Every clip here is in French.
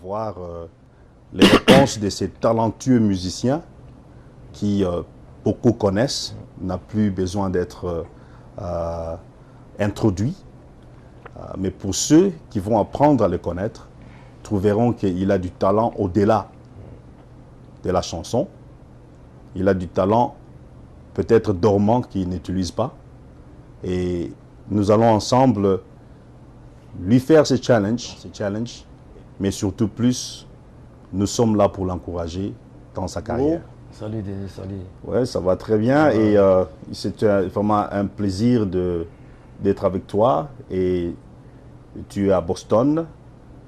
avoir les réponses de ces talentueux musiciens qui, beaucoup connaissent, n'a plus besoin d'être introduit. Mais pour ceux qui vont apprendre à le connaître, trouveront qu'il a du talent au-delà de la chanson. Il a du talent peut-être dormant qu'il n'utilise pas. Et nous allons ensemble lui faire ce challenge, mais surtout plus, nous sommes là pour l'encourager dans sa carrière. Salut Dédé, salut. Ouais, ça va très bien et c'est vraiment un plaisir d'être avec toi. Et tu es à Boston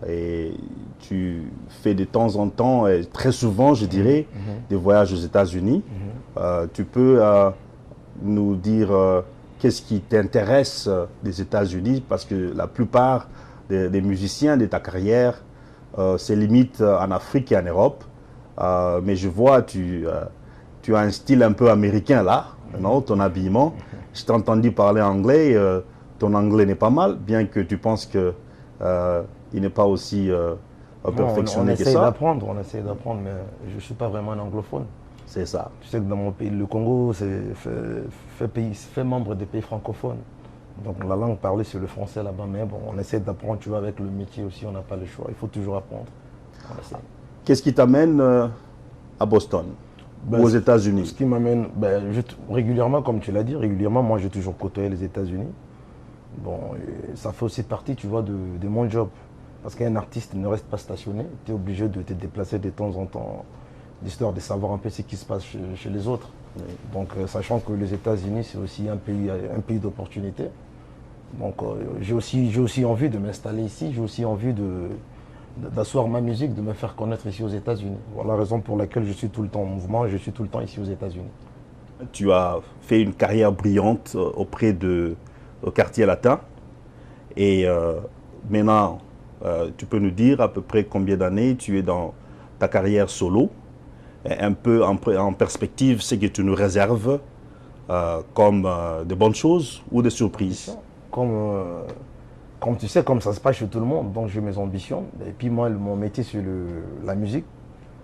et tu fais de temps en temps, et très souvent je dirais, des voyages aux États-Unis. Tu peux nous dire qu'est-ce qui t'intéresse des États-Unis, parce que la plupart des musiciens de ta carrière se limitent en Afrique et en Europe. Mais je vois, tu as un style un peu américain là, non, ton habillement. Je t'ai entendu parler anglais, ton anglais n'est pas mal, bien que tu penses que il n'est pas aussi perfectionné que ça. On essaie d'apprendre, mais je ne suis pas vraiment un anglophone. C'est ça. Tu sais que dans mon pays, le Congo, fait membre des pays francophones. Donc la langue parlée, c'est le français là-bas, mais bon, on essaie d'apprendre, tu vois, avec le métier aussi, on n'a pas le choix. Il faut toujours apprendre. Qu'est-ce qui t'amène à Boston ou aux États-Unis? Ce qui m'amène, régulièrement, comme tu l'as dit, régulièrement, moi j'ai toujours côtoyé les États-Unis. Bon, ça fait aussi partie, tu vois, de mon job. Parce qu'un artiste ne reste pas stationné, tu es obligé de te déplacer de temps en temps, l'histoire de savoir un peu ce qui se passe chez les autres. Oui. Donc, sachant que les États-Unis, c'est aussi un pays d'opportunités. Donc, j'ai aussi envie de m'installer ici, j'ai aussi envie d'asseoir ma musique, de me faire connaître ici aux États-Unis. Voilà la raison pour laquelle je suis tout le temps en mouvement, je suis tout le temps ici aux États-Unis. Tu as fait une carrière brillante au quartier latin. Et maintenant, tu peux nous dire à peu près combien d'années tu es dans ta carrière solo, un peu en perspective ce que tu nous réserves comme de bonnes choses ou des surprises? Comme tu sais, comme ça se passe chez tout le monde, donc j'ai mes ambitions. Et puis moi, mon métier, c'est la musique.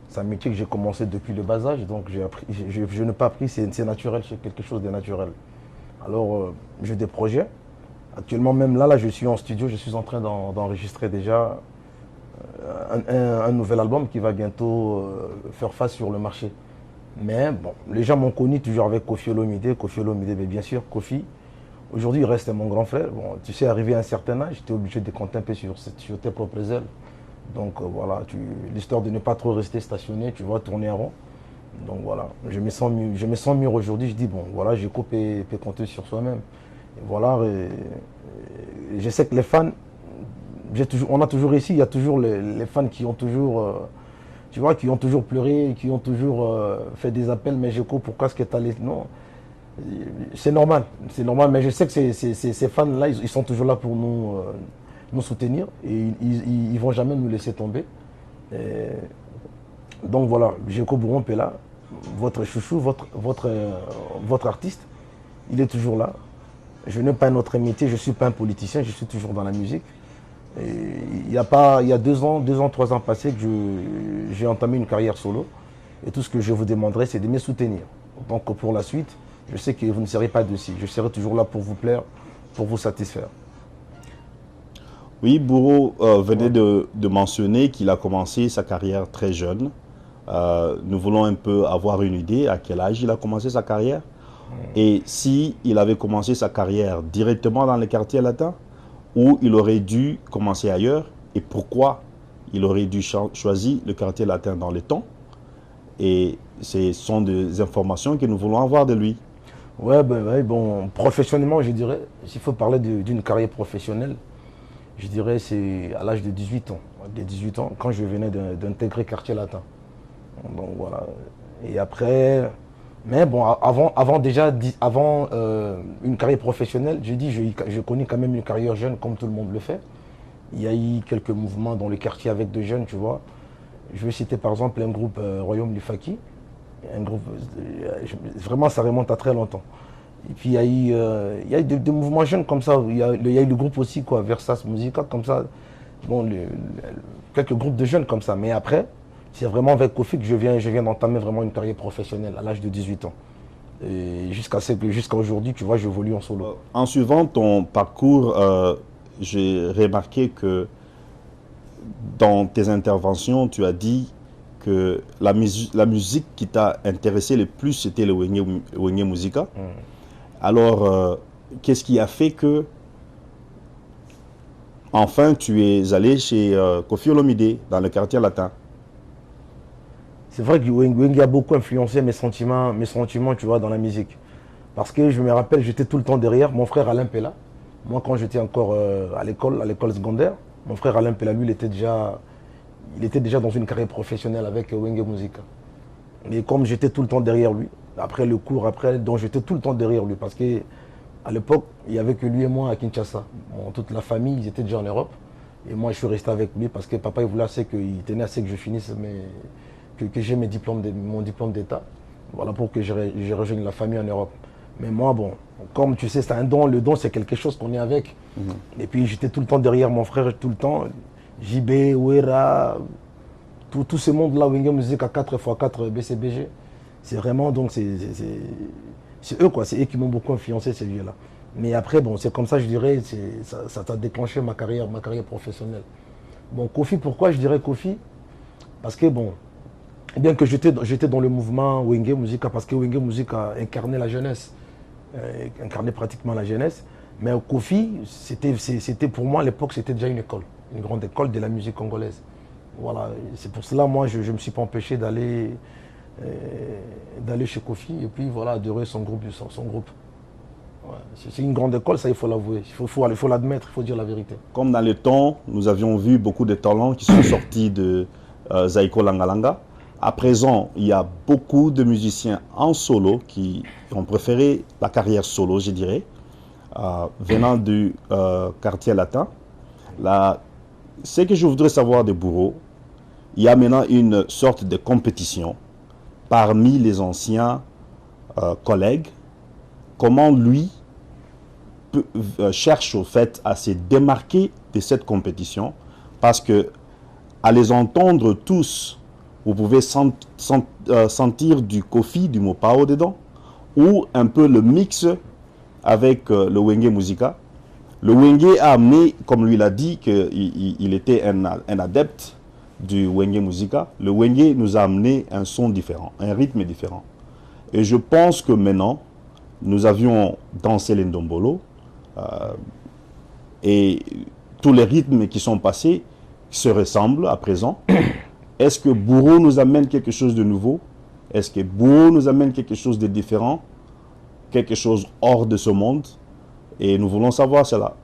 C'est un métier que j'ai commencé depuis le bas âge, donc je n'ai pas appris, c'est naturel, c'est quelque chose de naturel. Alors, j'ai des projets. Actuellement, même là, je suis en studio, je suis en train d'enregistrer déjà un nouvel album qui va bientôt faire face sur le marché. Mais bon, les gens m'ont connu toujours avec Koffi Olomide. Koffi Olomide, bien sûr, Koffi. Aujourd'hui, il reste mon grand frère. Bon, tu sais, arrivé à un certain âge, tu es obligé de compter un peu sur tes propres ailes. Donc voilà, l'histoire de ne pas trop rester stationné, tu vas tourner en rond. Donc voilà, je me sens mieux aujourd'hui. Je dis, bon, voilà, je coupe et compter sur soi-même. Et voilà, je sais que les fans, on a toujours réussi, il y a toujours les fans qui ont toujours, tu vois, qui ont toujours pleuré, qui ont toujours fait des appels, mais Djeko, pourquoi est-ce que tu allé... Non, c'est normal, mais je sais que ces fans-là, ils sont toujours là pour nous soutenir et ils ne vont jamais nous laisser tomber. Donc voilà, Djeko Bouron est là, votre chouchou, votre artiste, il est toujours là. Je n'ai pas un autre métier, je ne suis pas un politicien, je suis toujours dans la musique. Et il y a 2 ans, 3 ans passés que j'ai entamé une carrière solo. Et tout ce que je vous demanderai, c'est de me soutenir. Donc pour la suite, je sais que vous ne serez pas dessus. Je serai toujours là pour vous plaire, pour vous satisfaire. Oui, Bourreau venait de mentionner qu'il a commencé sa carrière très jeune. Nous voulons un peu avoir une idée à quel âge il a commencé sa carrière. Et si il avait commencé sa carrière directement dans les quartiers latins, ou il aurait dû commencer ailleurs, et pourquoi il aurait dû choisir le quartier latin dans le temps. Et ce sont des informations que nous voulons avoir de lui. Ouais, bon, professionnellement, je dirais, s'il faut parler d'une carrière professionnelle, je dirais c'est à l'âge de 18 ans. De 18 ans, quand je venais d'intégrer quartier latin. Donc voilà. Et après... Mais bon, avant une carrière professionnelle, je connais quand même une carrière jeune comme tout le monde le fait. Il y a eu quelques mouvements dans le quartier avec des jeunes, tu vois. Je vais citer par exemple un groupe Royaume Lifaki. Un groupe, vraiment ça remonte à très longtemps. Et puis il y a eu des mouvements jeunes comme ça. Il y a eu le groupe aussi, quoi, Versas Musica, comme ça. bon, quelques groupes de jeunes comme ça. Mais après, c'est vraiment avec Kofi que je viens d'entamer vraiment une carrière professionnelle à l'âge de 18 ans. Et jusqu'à aujourd'hui, tu vois, j'évolue en solo. En suivant ton parcours, j'ai remarqué que dans tes interventions, tu as dit que la musique qui t'a intéressé le plus, c'était le Wenge Musica. Alors, qu'est-ce qui a fait que, enfin, tu es allé chez Koffi Olomide, dans le quartier latin? C'est vrai que Wenge a beaucoup influencé mes sentiments, tu vois, dans la musique. Parce que je me rappelle, j'étais tout le temps derrière. Mon frère Alain Pella, moi quand j'étais encore à l'école secondaire, mon frère Alain Pella, lui, il était déjà dans une carrière professionnelle avec Wenge Musica. Mais comme j'étais tout le temps derrière lui, après le cours, donc j'étais tout le temps derrière lui. Parce que à l'époque, il n'y avait que lui et moi à Kinshasa. Bon, toute la famille, ils étaient déjà en Europe. Et moi, je suis resté avec lui parce que papa, il tenait assez que je finisse que j'ai mon diplôme d'État. Voilà pour que je rejoigne la famille en Europe. Mais moi, bon, comme tu sais, c'est un don. Le don, c'est quelque chose qu'on est avec. Et puis, j'étais tout le temps derrière mon frère, tout le temps. JB, Ouera, tout ce monde-là, Wenge Musica 4x4 BCBG. C'est vraiment, donc, c'est eux, quoi. C'est eux qui m'ont beaucoup influencé, ces vieux-là. Mais après, bon, c'est comme ça, je dirais, ça a déclenché ma carrière professionnelle. Bon, Kofi, pourquoi je dirais Kofi? Parce que, bon, bien que j'étais dans le mouvement Wenge Musica, parce que Wenge Musica incarnait la jeunesse, incarnait pratiquement la jeunesse, mais Kofi, c'était pour moi à l'époque, c'était déjà une école, une grande école de la musique congolaise. Voilà, c'est pour cela, moi, je ne me suis pas empêché d'aller chez Kofi et puis voilà, adorer son groupe. Ouais, c'est une grande école, ça il faut l'avouer, il faut l'admettre, il faut dire la vérité. Comme dans le temps, nous avions vu beaucoup de talents qui sont sortis de Zaiko Langalanga. À présent, il y a beaucoup de musiciens en solo qui ont préféré la carrière solo, je dirais, venant du quartier latin. Ce que je voudrais savoir de Bourreau, il y a maintenant une sorte de compétition parmi les anciens collègues. Comment lui cherche au fait à se démarquer de cette compétition, parce que à les entendre tous, vous pouvez sentir du Kofi, du Mopao dedans, ou un peu le mix avec le Wenge Musica. Le Wenge a amené, comme lui l'a dit, qu'il était un adepte du Wenge Musica. Le Wenge nous a amené un son différent, un rythme différent. Et je pense que maintenant, nous avions dansé l'Ndombolo, et tous les rythmes qui sont passés se ressemblent à présent. Est-ce que Bourreau nous amène quelque chose de nouveau? Est-ce que Bourreau nous amène quelque chose de différent? Quelque chose hors de ce monde? Et nous voulons savoir cela.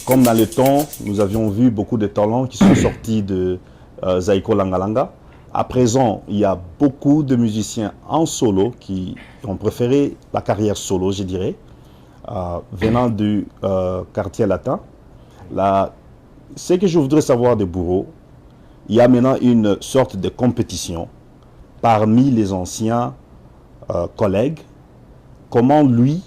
Comme dans le temps, nous avions vu beaucoup de talents qui sont sortis de Zaiko Langalanga. À présent, il y a beaucoup de musiciens en solo qui ont préféré la carrière solo, je dirais, venant du quartier latin. Ce que je voudrais savoir de Bourreau, il y a maintenant une sorte de compétition parmi les anciens collègues. Comment lui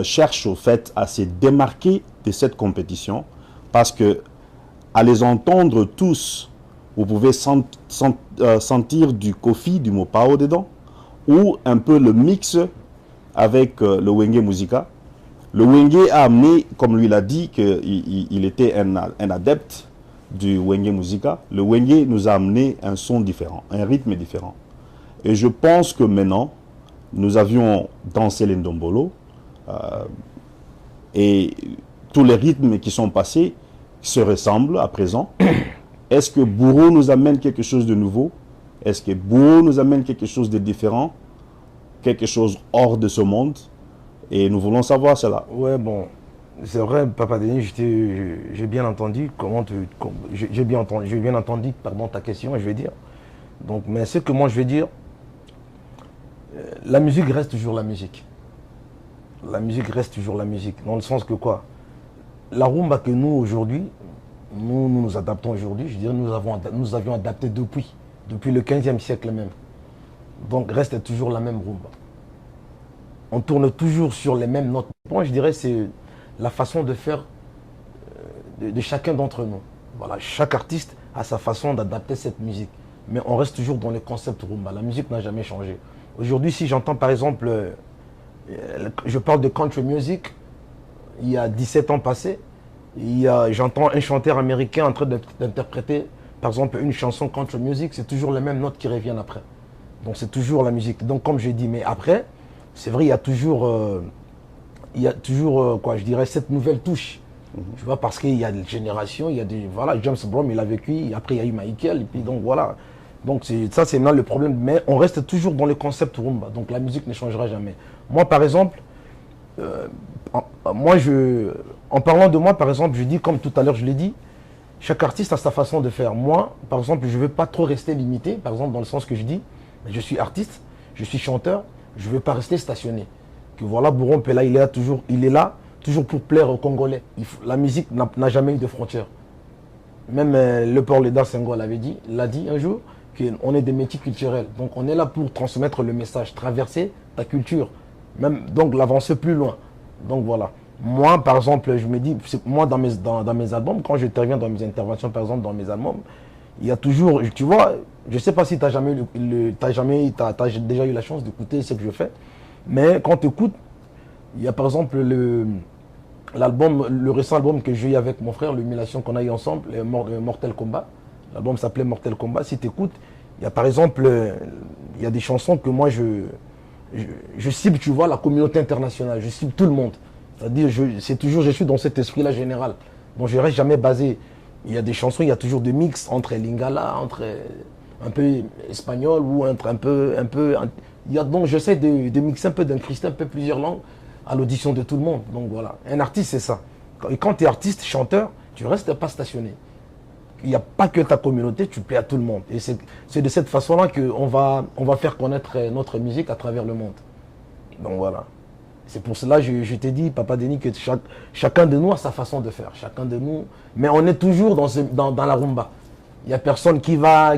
cherche au fait à se démarquer de cette compétition, parce que à les entendre tous, vous pouvez sentir du Kofi, du Mopao dedans, ou un peu le mix avec le Wenge Musica. Le Wenge a amené, comme lui l'a dit, qu'il était un adepte du Wenge Musica. Le Wenge nous a amené un son différent, un rythme différent. Et je pense que maintenant, nous avions dansé l'Ndombolo, et tous les rythmes qui sont passés se ressemblent à présent. Est-ce que Bourreau nous amène quelque chose de nouveau? Est-ce que Bourreau nous amène quelque chose de différent? Quelque chose hors de ce monde? Et nous voulons savoir cela. Ouais, bon, c'est vrai, Papa Denis, j'ai bien entendu j'ai bien entendu, pardon, ta question, je vais dire. Donc, mais ce que moi je vais dire, la musique reste toujours la musique. La musique reste toujours la musique, dans le sens que quoi? La rumba que nous aujourd'hui, Nous nous adaptons aujourd'hui. Je dirais nous avions adapté depuis le 15e siècle même. Donc reste toujours la même rumba. On tourne toujours sur les mêmes notes. Moi, je dirais c'est la façon de faire de chacun d'entre nous. Voilà, chaque artiste a sa façon d'adapter cette musique. Mais on reste toujours dans le concept rumba. La musique n'a jamais changé. Aujourd'hui, si j'entends par exemple, je parle de country music, il y a 17 ans passés, j'entends un chanteur américain en train d'interpréter par exemple une chanson country music, c'est toujours les mêmes notes qui reviennent après. Donc c'est toujours la musique. Donc comme j'ai dit, mais après, c'est vrai, il y a toujours quoi, je dirais, cette nouvelle touche. Tu vois, parce qu'il y a des générations, il y a des, voilà, James Brown, il a vécu, après il y a eu Michael, et puis donc voilà. Donc ça c'est maintenant le problème, mais on reste toujours dans le concept rumba, donc la musique ne changera jamais. Moi par exemple, en parlant de moi par exemple, je dis comme tout à l'heure je l'ai dit, chaque artiste a sa façon de faire. Moi par exemple, je ne veux pas trop rester limité, par exemple dans le sens que je dis, je suis artiste, je suis chanteur, je ne veux pas rester stationné. Que voilà, Bourron Pella, il est là, toujours pour plaire aux Congolais. La musique n'a jamais eu de frontières. Même le Paul Lédard Senghor l'a dit un jour, qu'on est des métiers culturels. Donc on est là pour transmettre le message, traverser ta culture, même donc l'avancer plus loin. Donc voilà. Moi, par exemple, je me dis, moi dans mes albums, quand j'interviens dans mes interventions, par exemple dans mes albums, il y a toujours, tu vois, je ne sais pas si tu as déjà eu la chance d'écouter ce que je fais, mais quand tu écoutes, il y a par exemple le récent album que j'ai eu avec mon frère, l'humiliation qu'on a eu ensemble, Mortel Kombat. L'album s'appelait Mortel Kombat. Si tu écoutes, il y a par exemple, il y a des chansons que moi je cible, tu vois, la communauté internationale, je cible tout le monde. C'est-à-dire, je suis dans cet esprit-là général. Donc je ne reste jamais basé. Il y a des chansons, il y a toujours des mix entre lingala, entre un peu espagnol ou entre un peu. Donc j'essaie de mixer un peu, d'incruster un peu plusieurs langues à l'audition de tout le monde. Donc voilà, un artiste c'est ça. Et quand tu es artiste, chanteur, tu ne restes pas stationné. Il n'y a pas que ta communauté, tu plais à tout le monde. Et c'est de cette façon-là qu'on va faire connaître notre musique à travers le monde. Donc voilà. C'est pour cela que je t'ai dit, Papa Denis, que chacun de nous a sa façon de faire. Chacun de nous. Mais on est toujours dans la rumba. Il n'y a personne qui va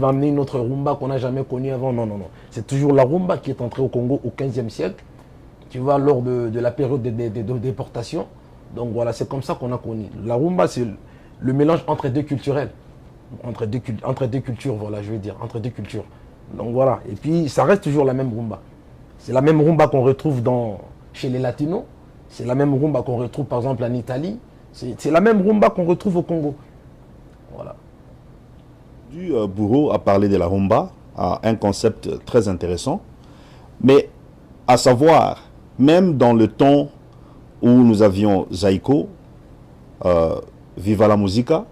amener une autre rumba qu'on n'a jamais connue avant. Non, non, non. C'est toujours la rumba qui est entrée au Congo au 15e siècle. Tu vois, lors de la période des déportations. Donc voilà, c'est comme ça qu'on a connu. La rumba, c'est le mélange entre deux culturels. Entre deux cultures, voilà, je veux dire. Entre deux cultures. Donc voilà. Et puis, ça reste toujours la même rumba. C'est la même rumba qu'on retrouve chez les Latinos. C'est la même rumba qu'on retrouve, par exemple, en Italie. C'est la même rumba qu'on retrouve au Congo. Voilà. Bourreau a parlé de la rumba, un concept très intéressant. Mais à savoir, même dans le temps où nous avions Zaïko, Viva la Musica,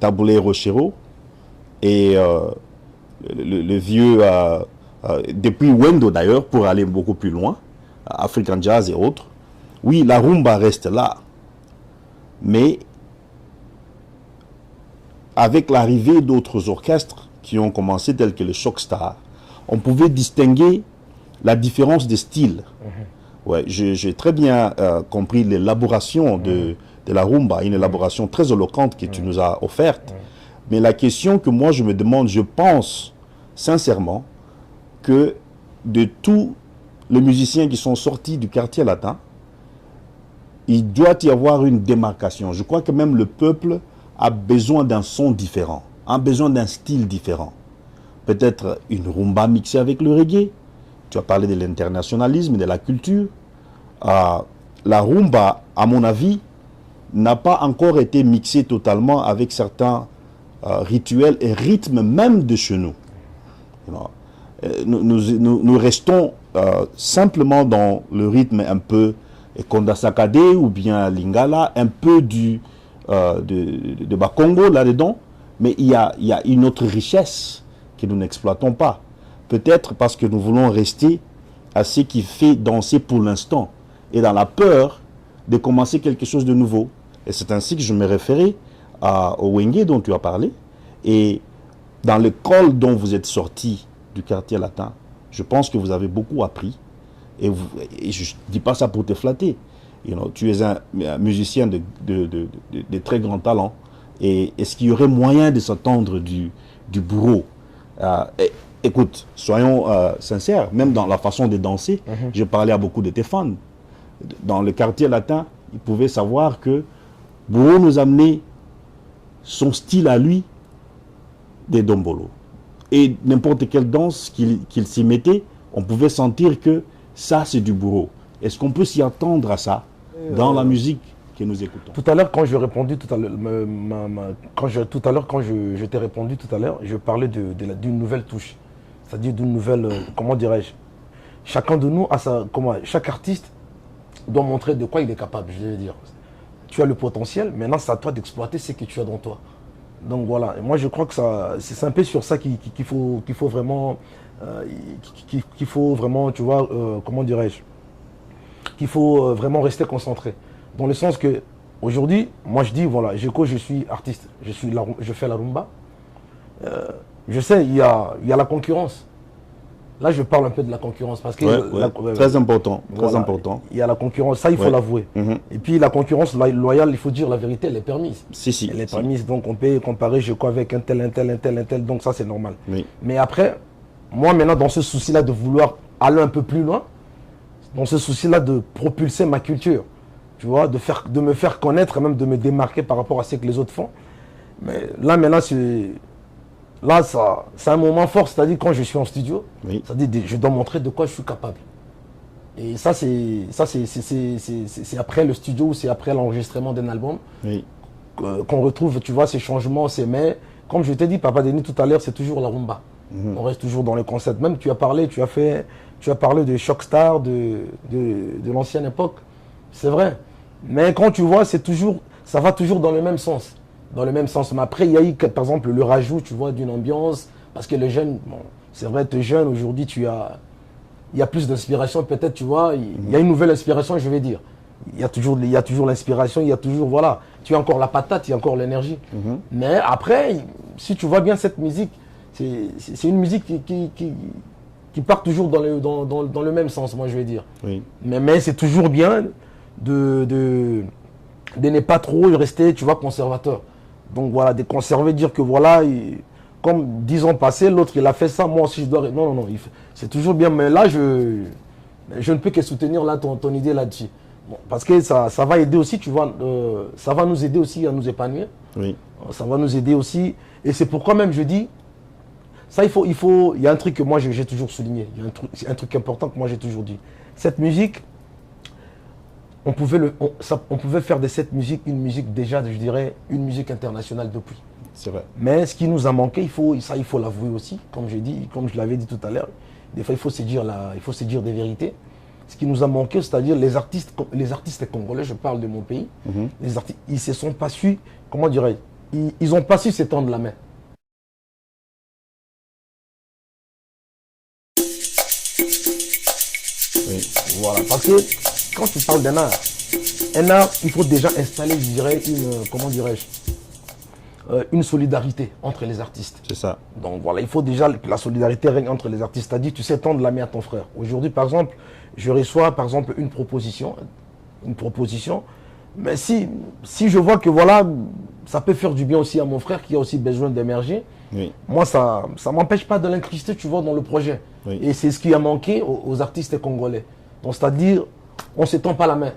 Taboulé Rochero, et le vieux, depuis Wendo d'ailleurs, pour aller beaucoup plus loin, African Jazz et autres, oui, la rumba reste là. Mais avec l'arrivée d'autres orchestres qui ont commencé, tels que le Shockstar, on pouvait distinguer la différence de style. Ouais, j'ai très bien compris l'élaboration de la rumba, une élaboration très éloquente que tu nous as offerte. Mais la question que moi je me demande, je pense sincèrement que de tous les musiciens qui sont sortis du quartier latin, il doit y avoir une démarcation. Je crois que même le peuple a besoin d'un son différent, a besoin d'un style différent. Peut-être une rumba mixée avec le reggae. Tu as parlé de l'internationalisme, de la culture. La rumba, à mon avis, n'a pas encore été mixée totalement avec certains rituels et rythmes même de chez nous. Nous restons simplement dans le rythme un peu Konda Sakade ou bien Lingala, un peu de Bakongo là-dedans, mais il y a une autre richesse que nous n'exploitons pas. Peut-être parce que nous voulons rester à ce qui fait danser pour l'instant et dans la peur de commencer quelque chose de nouveau. Et c'est ainsi que je me référais au Wenge dont tu as parlé. Et dans l'école dont vous êtes sorti du quartier latin, je pense que vous avez beaucoup appris. Et je ne dis pas ça pour te flatter. Tu es un musicien de très grand talent. Et est-ce qu'il y aurait moyen de s'attendre du bourreau? Écoute, soyons sincères, même dans la façon de danser, je parlais à beaucoup de tes fans. Dans le quartier latin, ils pouvaient savoir que Bourreau nous amenait son style à lui des dombolo. Et n'importe quelle danse qu'il s'y mettait, on pouvait sentir que ça, c'est du Bourreau. Est-ce qu'on peut s'y attendre à ça dans la musique que nous écoutons? Tout à l'heure, quand j'ai répondu, tout à l'heure, quand je t'ai répondu tout à l'heure, je parlais d'une nouvelle touche. C'est-à-dire d'une nouvelle, comment dirais-je, chacun de nous a chaque artiste doit montrer de quoi il est capable, je vais dire. Tu as le potentiel, maintenant c'est à toi d'exploiter ce que tu as dans toi. Donc voilà, et moi je crois que c'est un peu sur ça qu'il faut vraiment, tu vois, comment dirais-je, qu'il faut vraiment rester concentré. Dans le sens que, aujourd'hui, moi je dis, voilà, je suis artiste, je fais la rumba. Je sais, il y a la concurrence. Là, je parle un peu de la concurrence parce que très important, voilà, très important. Il y a la concurrence, ça il faut l'avouer. Et puis la concurrence loyale, il faut dire la vérité, elle est permise. Si. Elle est permise, donc on peut comparer avec un tel, donc ça c'est normal. Oui. Mais après, moi maintenant dans ce souci-là de vouloir aller un peu plus loin, dans ce souci-là de propulser ma culture, tu vois, de me faire connaître et même de me démarquer par rapport à ce que les autres font. Mais là maintenant, c'est un moment fort, c'est-à-dire quand je suis en studio, c'est-à-dire je dois montrer de quoi je suis capable. Et ça c'est après le studio ou c'est après l'enregistrement d'un album qu'on retrouve, tu vois, ces changements, mais comme je t'ai dit, Papa Denis tout à l'heure, c'est toujours la rumba. On reste toujours dans le concept. Même tu as parlé de Shockstar, de l'ancienne époque, c'est vrai. Mais quand tu vois, ça va toujours dans le même sens. Mais après, il y a eu, par exemple, le rajout, tu vois, d'une ambiance. Parce que les jeunes, bon, c'est vrai, tu es jeune, aujourd'hui, il y a plus d'inspiration, peut-être, tu vois. Il y a une nouvelle inspiration, je vais dire. Il y a toujours l'inspiration, il y a toujours, voilà. Tu as encore la patate, il y a encore l'énergie. Mais après, si tu vois bien cette musique, c'est une musique qui part toujours dans le même sens, moi, je vais dire. Oui. Mais c'est toujours bien de ne pas trop rester, tu vois, conservateur. Donc voilà, de conserver, dire que voilà, comme 10 ans passés, l'autre il a fait ça, moi aussi je dois... Non, c'est toujours bien, mais là je ne peux que soutenir là, ton idée là-dessus. Bon, parce que ça va aider aussi, tu vois, ça va nous aider aussi à nous épanouir. Oui. Ça va nous aider aussi, et c'est pourquoi même je dis, ça il y a un truc que moi j'ai toujours souligné, il y a un truc important que moi j'ai toujours dit. Cette musique, on pouvait faire de cette musique une musique déjà, je dirais, une musique internationale depuis. C'est vrai. Mais ce qui nous a manqué, il faut l'avouer aussi, comme je l'avais dit tout à l'heure, des fois il faut se dire des vérités. Ce qui nous a manqué, c'est-à-dire les artistes congolais, je parle de mon pays, les artistes, ils se sont pas su, comment dirais-je, ils n'ont pas su s'étendre la main. Oui. Voilà, parce que quand tu parles d'un art, il faut déjà installer, je dirais, une solidarité entre les artistes. C'est ça. Donc voilà, il faut déjà que la solidarité règne entre les artistes. C'est-à-dire, tu sais tendre la main à ton frère. Aujourd'hui, par exemple, je reçois par exemple une proposition, mais si je vois que voilà, ça peut faire du bien aussi à mon frère qui a aussi besoin d'émerger, moi ça ne m'empêche pas de l'incruster, tu vois, dans le projet. Oui. Et c'est ce qui a manqué aux artistes congolais. Donc c'est-à-dire, on ne s'étend pas la main.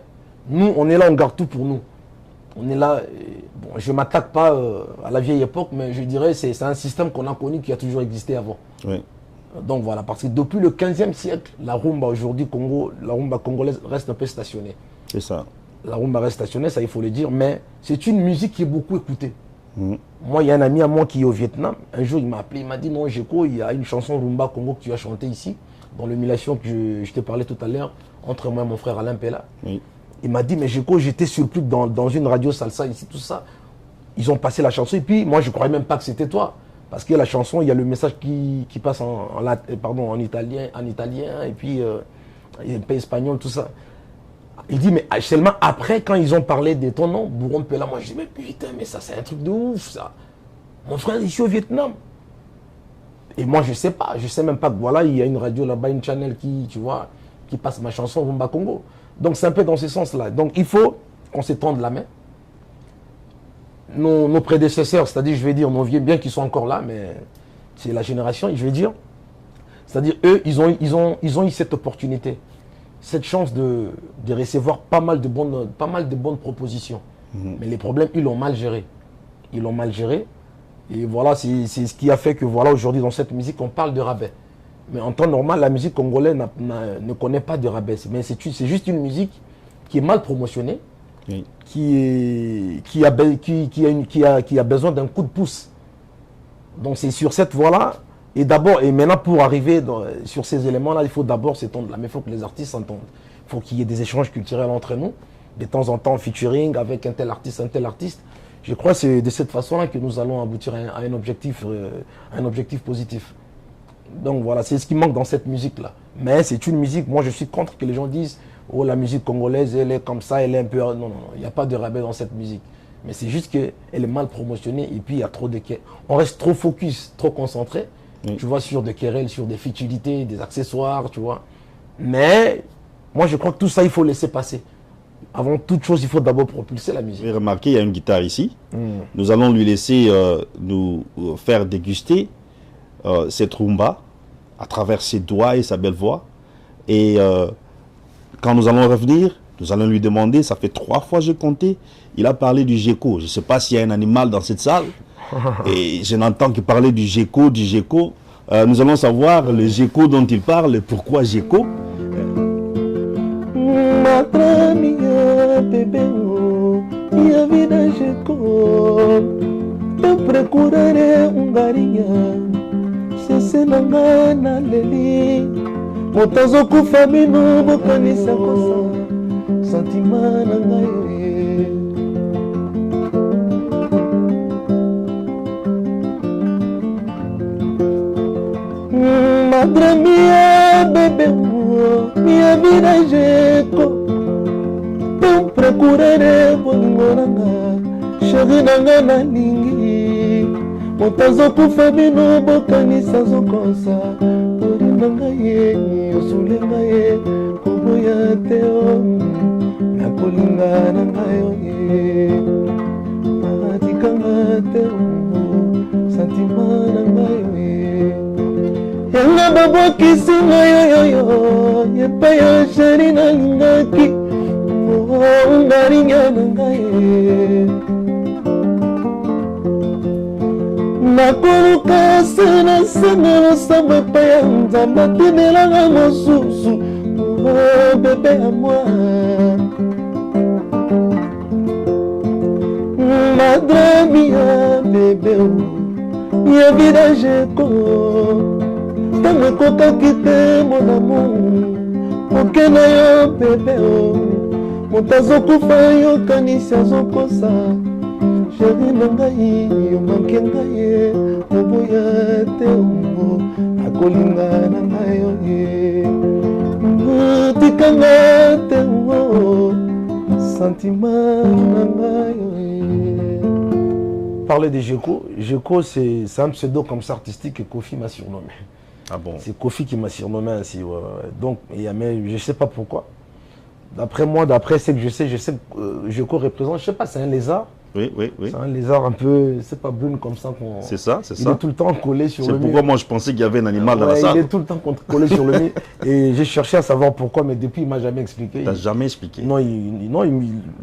Nous, on est là, on garde tout pour nous. On est là, bon, je ne m'attaque pas à la vieille époque, mais je dirais que c'est un système qu'on a connu qui a toujours existé avant. Oui. Donc voilà, parce que depuis le 15e siècle, la rumba aujourd'hui, la rumba congolaise reste un peu stationnée. C'est ça. La rumba reste stationnée, ça il faut le dire, mais c'est une musique qui est beaucoup écoutée. Moi, il y a un ami à moi qui est au Vietnam. Un jour, il m'a appelé, il m'a dit, non, Géco, il y a une chanson rumba Congo que tu as chantée ici, dans l'émulation que je t'ai parlé tout à l'heure, entre moi et mon frère Alain Pella. Oui. Il m'a dit, mais Géco, j'étais surpris dans une radio salsa ici, tout ça. Ils ont passé la chanson et puis moi, je ne croyais même pas que c'était toi. Parce que la chanson, il y a le message qui passe en italien, et puis un peu espagnol, tout ça. Il dit, mais seulement après, quand ils ont parlé de ton nom, Bourron Pella, moi je dis, mais putain, mais ça c'est un truc de ouf, ça. Mon frère, ici au Vietnam. Et moi, je sais même pas que voilà, il y a une radio là-bas, une channel qui qui passe ma chanson au Rumba Congo. Donc c'est un peu dans ce sens-là. Donc il faut qu'on se tende la main. Nos prédécesseurs, c'est-à-dire, je vais dire, nos vieux, bien qu'ils sont encore là, mais c'est la génération, je vais dire, c'est-à-dire, eux, ils ont eu cette opportunité, cette chance de recevoir pas mal de bonnes propositions. Mais les problèmes, ils l'ont mal géré. Ils l'ont mal géré. Et voilà, c'est ce qui a fait que, voilà, aujourd'hui, dans cette musique, on parle de rabais. Mais en temps normal, la musique congolaise ne connaît pas de rabais. Mais c'est juste une musique qui est mal promotionnée, oui, qui a besoin d'un coup de pouce. Donc c'est sur cette voie-là. Et maintenant, pour arriver sur ces éléments-là, il faut d'abord s'étendre là. Mais il faut que les artistes s'entendent. Il faut qu'il y ait des échanges culturels entre nous. De temps en temps, featuring avec un tel artiste, un tel artiste. Je crois que c'est de cette façon-là que nous allons aboutir à un objectif positif. Donc voilà, c'est ce qui manque dans cette musique-là. Mais c'est une musique, moi je suis contre que les gens disent « Oh, la musique congolaise, elle est comme ça, elle est un peu... » Non, non, non, il n'y a pas de rabais dans cette musique. Mais c'est juste qu'elle est mal promotionnée et puis il y a trop de... On reste trop focus, trop concentré, oui, tu vois, sur des querelles, sur des futilités, des accessoires, tu vois. Mais moi je crois que tout ça, il faut laisser passer. Avant toute chose, il faut d'abord propulser la musique. Vous avez remarqué, il y a une guitare ici. Nous allons lui laisser nous faire déguster cette rumba à travers ses doigts et sa belle voix. Et quand nous allons revenir, nous allons lui demander, ça fait 3 fois que j'ai compté, il a parlé du gecko. Je ne sais pas s'il y a un animal dans cette salle. Et je n'entends que parler du gecko, du gecko. Nous allons savoir le gecko dont il parle et pourquoi gecko. Minha vida chegou, eu procurarei garinha, se se não gana leli, motazo kufa minu bokanisa kosa, santimana ngaye. Madre mia, bebê, minha vida chegou. Eu procurarei boningoranga, cheguinanga na ningi, motazo kufa bino bokanisa zokosa, orinanga ye, osulenga ye, koboya teo, nakolingana ngayo ye, atikanga teo, santimana ngayo ye, yanga babokisi ngayo yoyo, yepeya sherina lingaki, ngaringa nangaye nakoluka sena sengelo samba payanza matenelanga mosusu bebe à moi madre mia bebe mia vida jeko tango ekokaki te mon amour okena yo bebe motazo kufa yo kanisa zokosa chéri na ngai yo manke ngai oboya te ongo akolinga na ngai yo ye tikanga te ongo sentiment na ngai yo ye. Parler de Gecko, Gecko c'est un pseudo comme ça artistique que Kofi m'a surnommé. Ah bon? C'est Kofi qui m'a surnommé ainsi. Ouais. Donc, mais je ne sais pas pourquoi. D'après moi, d'après ce que je sais que Gecko représente, je ne sais pas, c'est un lézard. Oui, oui, oui. C'est un lézard un peu, c'est pas brune comme ça. C'est ça, c'est ça. Il est tout le temps collé sur le mur. C'est pourquoi moi je pensais qu'il y avait un animal dans la salle. Il est tout le temps collé sur le mur. Et j'ai cherché à savoir pourquoi, mais depuis il ne m'a jamais expliqué. Il t'a jamais expliqué? Non,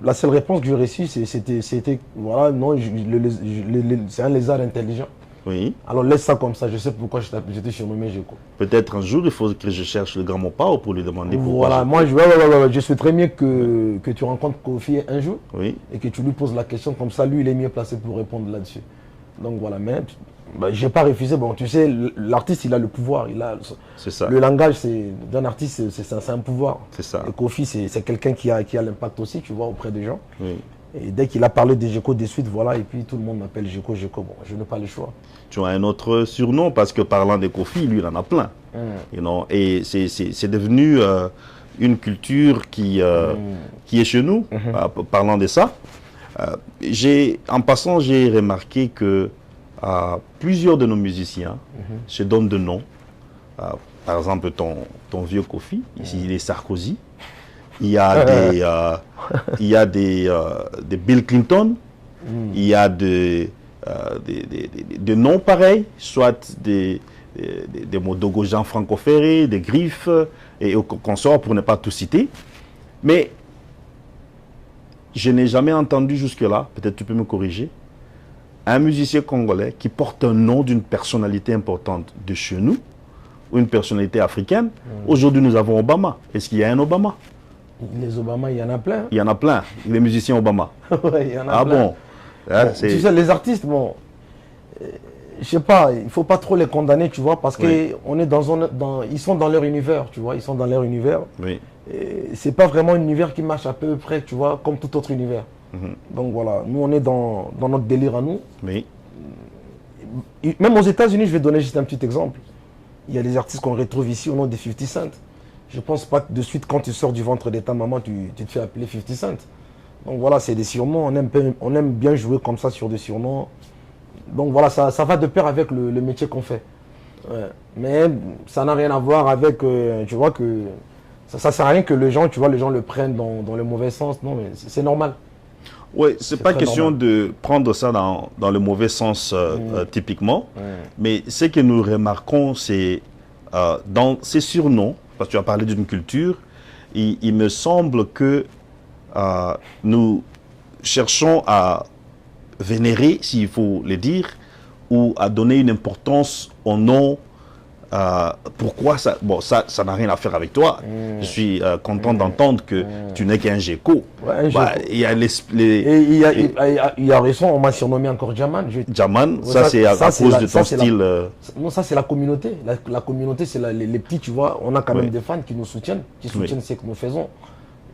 la seule réponse que j'ai reçue, c'était, voilà, non, c'est un lézard intelligent. Oui. Alors laisse ça comme ça, je sais pourquoi j'étais surnommé Gecko. Peut-être un jour il faut que je cherche le grand Mopao pour lui demander pourquoi. Voilà, moi je souhaiterais mieux que tu rencontres Kofi un jour, oui, et que tu lui poses la question, comme ça lui il est mieux placé pour répondre là-dessus. Donc voilà, mais j'ai pas refusé, bon tu sais, l'artiste il a le pouvoir, c'est ça. Le langage d'un artiste c'est un pouvoir. C'est ça. Et Kofi c'est quelqu'un qui a l'impact aussi, tu vois, auprès des gens. Oui. Et dès qu'il a parlé de Gecko de suite, voilà, et puis tout le monde m'appelle Gecko. Bon, je n'ai pas le choix. Tu as un autre surnom, parce que parlant de Kofi, lui, il en a plein. Et c'est devenu une culture qui est chez nous, parlant de ça. En passant, j'ai remarqué que plusieurs de nos musiciens se donnent de noms. par exemple, ton vieux Kofi, ici il est Sarkozy. Il y a des Bill Clinton, il y a des noms pareils, soit des Modogo Jean-Franco Ferré, des Griffes et consorts pour ne pas tout citer. Mais je n'ai jamais entendu jusque-là, peut-être tu peux me corriger, un musicien congolais qui porte un nom d'une personnalité importante de chez nous, ou une personnalité africaine. Aujourd'hui, nous avons Obama. Est-ce qu'il y a un Obama? Les Obama, il y en a plein. Il y en a plein, les musiciens Obama. Ouais, il y en a Ah plein. bon? Hein, Bon, tu sais, les artistes, bon, je sais pas, il faut pas trop les condamner, tu vois, parce Oui. que on est ils sont dans leur univers, tu vois, ils sont dans leur univers. Oui. C'est pas vraiment un univers qui marche à peu près, tu vois, comme tout autre univers. Mhm. Donc voilà, nous on est dans notre délire à nous. Oui. Même aux États-Unis, je vais donner juste un petit exemple. Il y a des artistes qu'on retrouve ici au nom de 50 Cent. Je pense pas que de suite, quand tu sors du ventre de ta maman, tu te fais appeler 50 Cent. Donc voilà, c'est des surnoms. On aime bien jouer comme ça sur des surnoms. Donc voilà, ça va de pair avec le métier qu'on fait. Ouais. Mais ça n'a rien à voir avec, tu vois, que ça sert à rien que les gens, tu vois, les gens le prennent dans le mauvais sens. Non, mais c'est normal. Oui, c'est pas très question normal. de prendre ça dans le mauvais sens typiquement, mais ce que nous remarquons, c'est dans ces surnoms, parce que tu as parlé d'une culture, il me semble que nous cherchons à vénérer, s'il faut le dire, ou à donner une importance au nom. Pourquoi ça? Bon, ça n'a rien à faire avec toi. Je suis content d'entendre que tu n'es qu'un Géco. Ouais, un Bah, Géco. il y a Et il y a récent, on m'a surnommé encore Jaman. Jaman, Ouais, ça c'est à ça, c'est cause la- de ça, ton c'est la- style. Non, ça c'est la communauté. La communauté, c'est les petits, tu vois. On a quand Oui. même des fans qui nous soutiennent, qui soutiennent ce que nous faisons.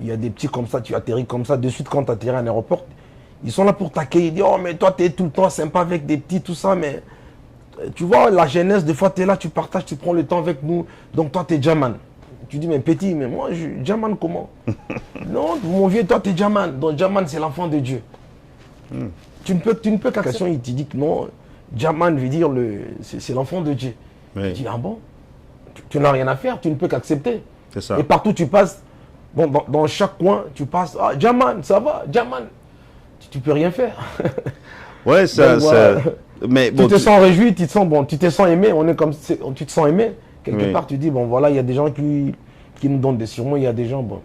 Il y a des petits comme ça, tu atterris comme ça. De suite, quand tu atterris à un aéroport, ils sont là pour t'accueillir. Ils disent, oh, mais toi, tu es tout le temps sympa avec des petits, tout ça. Mais tu vois, la jeunesse, des fois, tu es là, tu partages, tu prends le temps avec nous. Donc, toi, tu es Jaman. Tu dis, mais petit, mais moi, Jaman comment? Non, mon vieux, toi, tu es Jaman. Donc, Jaman, c'est l'enfant de Dieu. Tu ne peux qu'à question, il te dit que non, Jaman veut dire c'est l'enfant de Dieu. Oui. Tu dis, ah bon? Tu n'as rien à faire, tu ne peux qu'accepter. C'est ça. Et partout tu passes, bon, dans chaque coin, tu passes, ah, Jaman, ça va, Jaman. Tu peux rien faire. Ouais, Donc, voilà. mais Tu bon, te sens réjoui, tu te sens bon, tu te sens aimé, tu te sens aimé. Quelque Oui. part, tu dis, bon voilà, il y a des gens qui nous donnent des surnoms, il y a des gens, bon.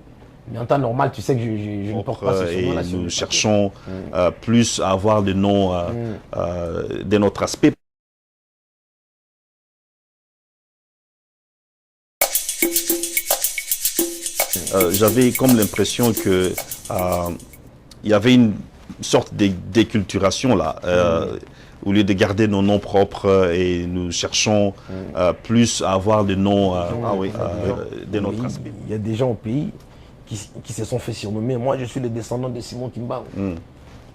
Mais en temps normal, tu sais que je ne porte pas ces et surnoms-là. nous cherchons plus à avoir des noms de notre aspect. J'avais comme l'impression que il y avait une sorte de déculturation là. Au lieu de garder nos noms propres et nous cherchons plus à avoir des noms de notre aspect. Il y a des gens au pays qui se sont fait surnommer. Moi, je suis le descendant de Simon Kimba.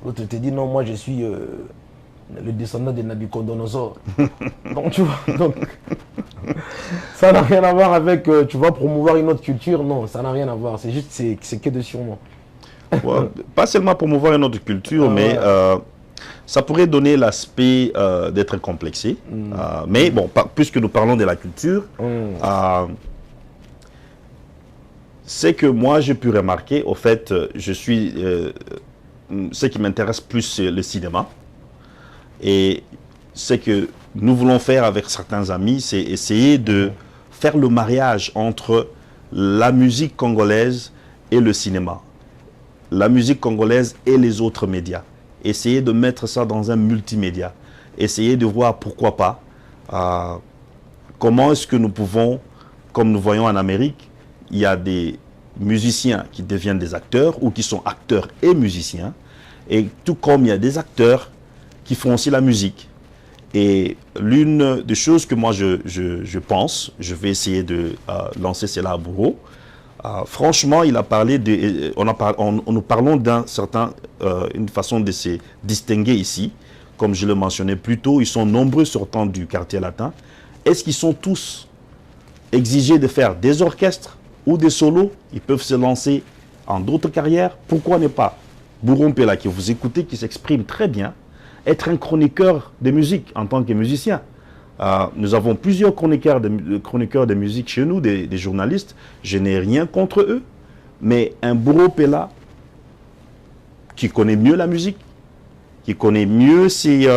L'autre te dit, non, moi, je suis le descendant de Nabucodonosor. Donc, tu vois, donc, ça n'a rien à voir avec, tu vois, promouvoir une autre culture. Non, ça n'a rien à voir. C'est juste, c'est que de surnoms. Ouais, pas seulement promouvoir une autre culture, mais ça pourrait donner l'aspect d'être complexé. Mais bon, puisque nous parlons de la culture, c'est que moi j'ai pu remarquer, au fait, je suis, ce qui m'intéresse plus, c'est le cinéma. Et ce que nous voulons faire avec certains amis, c'est essayer de faire le mariage entre la musique congolaise et le cinéma. La musique congolaise et les autres médias. Essayer de mettre ça dans un multimédia. Essayer de voir pourquoi pas, comment est-ce que nous pouvons, comme nous voyons en Amérique, il y a des musiciens qui deviennent des acteurs ou qui sont acteurs et musiciens. Et tout comme il y a des acteurs qui font aussi la musique. Et l'une des choses que moi je pense, je vais essayer de lancer cela à Bourreau. Franchement, il a parlé de, nous parlons une façon de se distinguer ici. Comme je le mentionnais plus tôt, ils sont nombreux sortant du quartier latin. Est-ce qu'ils sont tous exigés de faire des orchestres ou des solos? Ils peuvent se lancer en d'autres carrières. Pourquoi ne pas Bourreau Mpela, que vous écoutez, qui s'exprime très bien, être un chroniqueur de musique en tant que musicien? Nous avons plusieurs chroniqueurs de musique chez nous, des journalistes. Je n'ai rien contre eux. Mais un Bourreau Pella, qui connaît mieux la musique, qui connaît mieux ses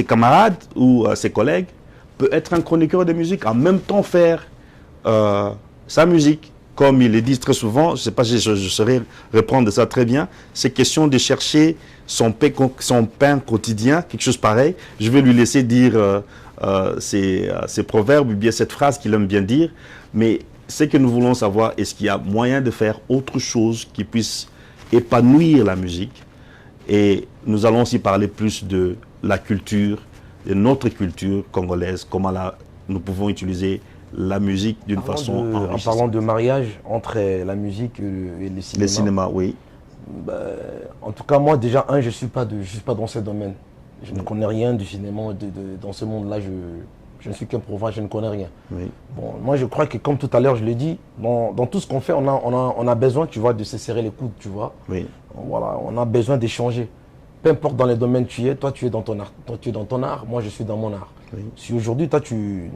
camarades ou ses collègues, peut être un chroniqueur de musique, en même temps faire sa musique. Comme ils le disent très souvent, je ne sais pas si je saurais reprendre ça très bien, c'est question de chercher son pain quotidien, quelque chose pareil. Je vais lui laisser dire ces proverbes ou bien cette phrase qu'il aime bien dire. Mais ce que nous voulons savoir, est-ce qu'il y a moyen de faire autre chose qui puisse épanouir la musique? Et nous allons aussi parler plus de la culture, de notre culture congolaise, comment nous pouvons utiliser la musique d'une façon en parlant de mariage entre la musique et le cinéma. Le cinéma, oui. En tout cas, moi, déjà, je ne suis pas dans ce domaine. Je ne connais rien du cinéma, dans ce monde-là. Je ne suis qu'un province, je ne connais rien. Oui. Bon, moi, je crois que, comme tout à l'heure, je l'ai dit, dans tout ce qu'on fait, on a besoin, tu vois, de se serrer les coudes, tu vois. Oui. Voilà, on a besoin d'échanger. Peu importe dans les domaines que tu es, toi, tu es dans ton art. Toi, tu es dans ton art, moi, je suis dans mon art. Oui. Si aujourd'hui, toi, tu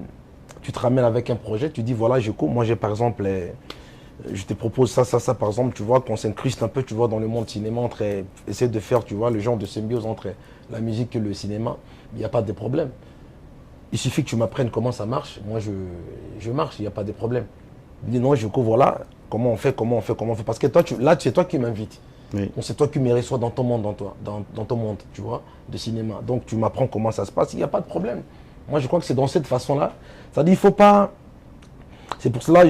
te ramènes avec un projet, tu dis, voilà, moi, j'ai par exemple, je te propose ça, par exemple, tu vois, qu'on s'incruste un peu, tu vois, dans le monde cinéma, essayer de faire, tu vois, le genre de symbiose entre la musique et le cinéma, il n'y a pas de problème. Il suffit que tu m'apprennes comment ça marche, moi, je marche, il n'y a pas de problème. Dis non, voilà, comment on fait, parce que toi, là, c'est toi qui m'invites. Oui. Donc, c'est toi qui me reçois dans ton monde, dans ton monde, tu vois, de cinéma. Donc, tu m'apprends comment ça se passe, il n'y a pas de problème. Moi, je crois que c'est dans cette façon-là. C'est-à-dire, il ne faut pas... C'est pour cela,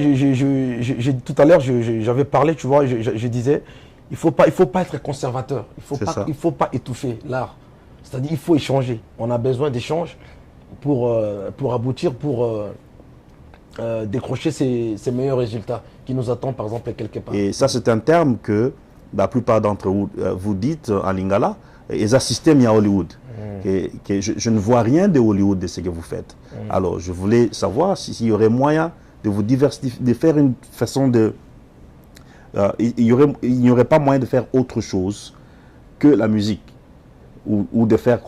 tout à l'heure, j'avais parlé, tu vois, je disais, il faut pas être conservateur. Il faut pas étouffer l'art. C'est-à-dire, il faut échanger. On a besoin d'échanges pour aboutir, pour décrocher ces meilleurs résultats qui nous attendent, par exemple, quelque part. Et ça, c'est un terme que la plupart d'entre vous dites en lingala, les système à Hollywood. Que je ne vois rien de Hollywood de ce que vous faites. Alors, je voulais savoir s'il y aurait moyen de vous diversifier, de faire une façon de... il n'y aurait pas moyen de faire autre chose que la musique ou de faire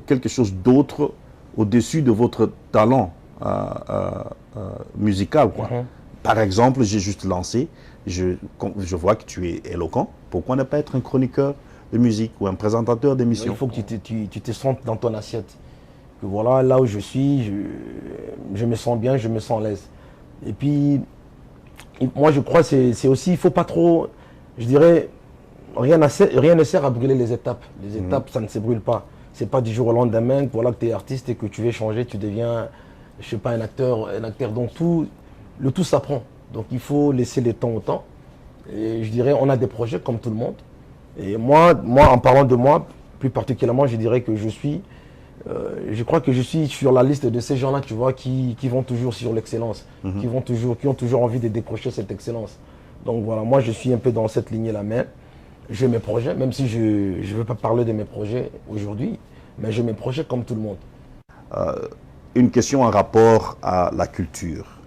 quelque chose d'autre au-dessus de votre talent musical, quoi. Par exemple, j'ai juste lancé, je vois que tu es éloquent, pourquoi ne pas être un chroniqueur de musique ou un présentateur d'émission? Il faut que tu te sentes dans ton assiette. Que voilà, là où je suis, je me sens bien, je me sens à l'aise. Et puis, moi je crois que c'est aussi, il ne faut pas trop, je dirais, rien ne sert à brûler les étapes. Les étapes, ça ne se brûle pas. Ce n'est pas du jour au lendemain que, voilà, que tu es artiste et que tu veux changer, tu deviens, je ne sais pas, un acteur. Donc le tout s'apprend. Donc il faut laisser le temps au temps. Et je dirais, on a des projets comme tout le monde. Et moi, en parlant de moi, plus particulièrement, je dirais que je crois que je suis sur la liste de ces gens-là, tu vois, qui vont toujours sur l'excellence, qui ont toujours envie de décrocher cette excellence. Donc voilà, moi je suis un peu dans cette lignée-là, mais j'ai mes projets, même si je ne veux pas parler de mes projets aujourd'hui, mais j'ai mes projets comme tout le monde. Une question en rapport à la culture,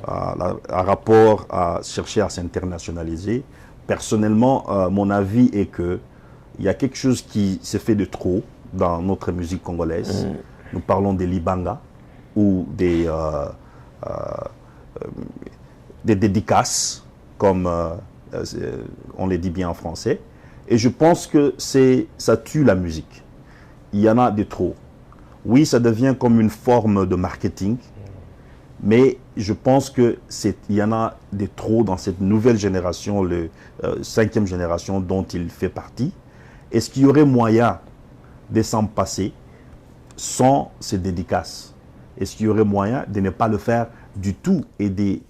en rapport à chercher à s'internationaliser. Personnellement, mon avis est qu'il y a quelque chose qui se fait de trop dans notre musique congolaise. Nous parlons des libanga ou des dédicaces, comme on les dit bien en français. Et je pense que ça tue la musique. Il y en a de trop. Oui, ça devient comme une forme de marketing, mais je pense qu'il y en a de trop dans cette nouvelle génération, le 5e génération dont il fait partie. Est-ce qu'il y aurait moyen de s'en passer sans ces dédicaces? Est-ce qu'il y aurait moyen de ne pas le faire du tout et de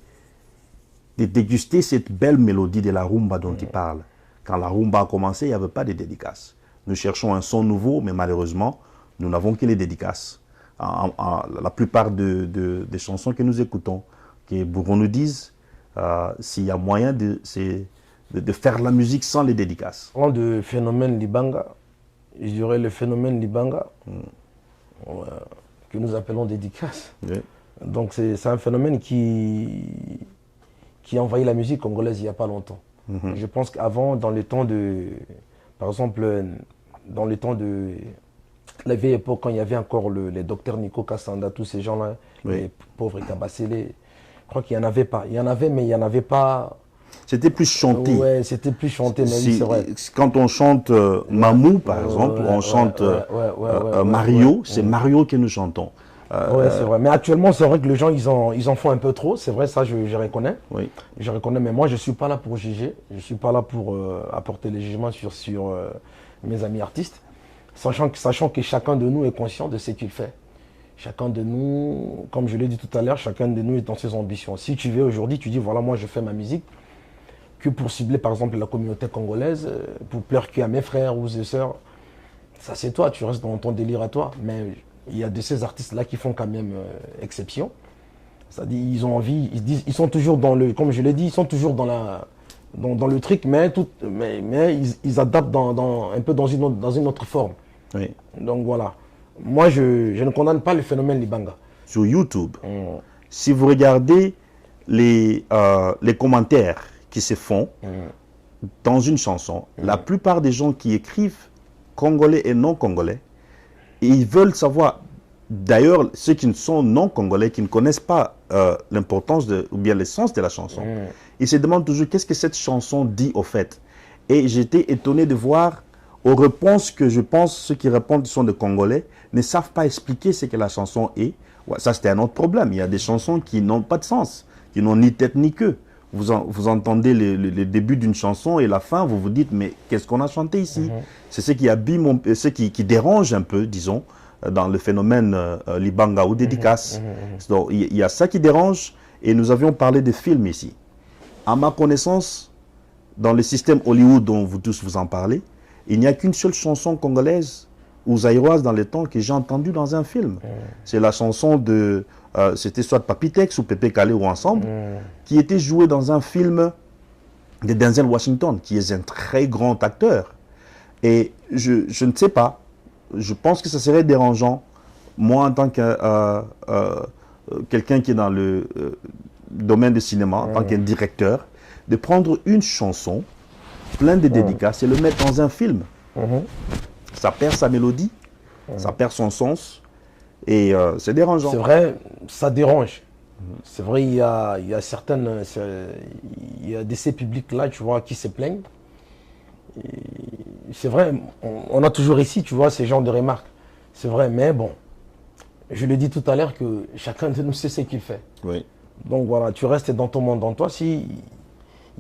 déguster cette belle mélodie de la rumba dont il parle? Quand la rumba a commencé, il n'y avait pas de dédicaces. Nous cherchons un son nouveau, mais malheureusement, nous n'avons que les dédicaces. La plupart des chansons que nous écoutons, que Bourreau nous dise, s'il y a moyen de faire la musique sans les dédicaces. En parlant de phénomène Libanga, je dirais le phénomène Libanga, que nous appelons dédicace. Oui. Donc c'est un phénomène qui a envahi la musique congolaise il n'y a pas longtemps. Je pense qu'avant, dans les temps de... Par exemple, dans les temps de la vieille époque, quand il y avait encore les docteurs Nico Kassanda, tous ces gens-là, les pauvres Kabasele, je crois qu'il n'y en avait pas. Il y en avait, mais il n'y en avait pas. C'était plus chanté. Ouais, c'était plus chanté, mais oui, c'est vrai. Quand on chante Mamou, par exemple, on chante Mario, c'est Mario que nous chantons. Oui, c'est vrai. Mais actuellement, c'est vrai que les gens, ils en font un peu trop. C'est vrai, ça, je reconnais. Oui. Je reconnais, mais moi, je ne suis pas là pour juger. Je ne suis pas là pour apporter les jugements sur mes amis artistes. Sachant que chacun de nous est conscient de ce qu'il fait. Chacun de nous, comme je l'ai dit tout à l'heure, chacun de nous est dans ses ambitions. Si tu viens aujourd'hui, tu dis, voilà, moi, je fais ma musique, que pour cibler, par exemple, la communauté congolaise, pour plaire qu'à mes frères ou ses sœurs, ça, c'est toi, tu restes dans ton délire à toi. Mais il y a de ces artistes-là qui font quand même exception. C'est-à-dire, ils ont envie, ils sont toujours dans le, comme je l'ai dit, ils sont toujours dans le truc, mais ils adaptent un peu dans une autre forme. Oui. Donc voilà. Moi, je ne condamne pas le phénomène Libanga. Sur YouTube, si vous regardez les commentaires qui se font dans une chanson, la plupart des gens qui écrivent, congolais et non congolais, ils veulent savoir, d'ailleurs, ceux qui sont non congolais, qui ne connaissent pas l'importance ou bien l'essence de la chanson, ils se demandent toujours qu'est-ce que cette chanson dit au fait. Et j'étais étonné de voir aux réponses que je pense ceux qui répondent sont des Congolais ne savent pas expliquer ce que la chanson est. Ouais, ça, c'était un autre problème. Il y a des chansons qui n'ont pas de sens, qui n'ont ni tête ni queue. Vous entendez le début d'une chanson et la fin, vous vous dites, mais qu'est-ce qu'on a chanté ici? C'est ce qui abîme, ce qui dérange un peu, disons, dans le phénomène Libanga ou dédicace. Donc, il y a ça qui dérange, et nous avions parlé des films ici. À ma connaissance, dans le système Hollywood dont vous tous vous en parlez, il n'y a qu'une seule chanson congolaise ou zaïroise dans les temps que j'ai entendue dans un film. C'est la chanson de, c'était soit Papitex ou Pépé Kalé ou ensemble, qui était jouée dans un film de Denzel Washington, qui est un très grand acteur. Et je ne sais pas, je pense que ça serait dérangeant, moi en tant que quelqu'un qui est dans le domaine du cinéma, en tant qu'un directeur, de prendre une chanson pleine de dédicaces et le mettre dans un film. Ça perd sa mélodie, ça perd son sens, et c'est dérangeant. C'est vrai, ça dérange. C'est vrai, il y a de ces publics-là, tu vois, qui se plaignent. C'est vrai, on a toujours ici, tu vois, ces genres de remarques. C'est vrai, mais bon, je l'ai dit tout à l'heure que chacun de nous sait ce qu'il fait. Oui. Donc voilà, tu restes dans ton monde, dans toi. Si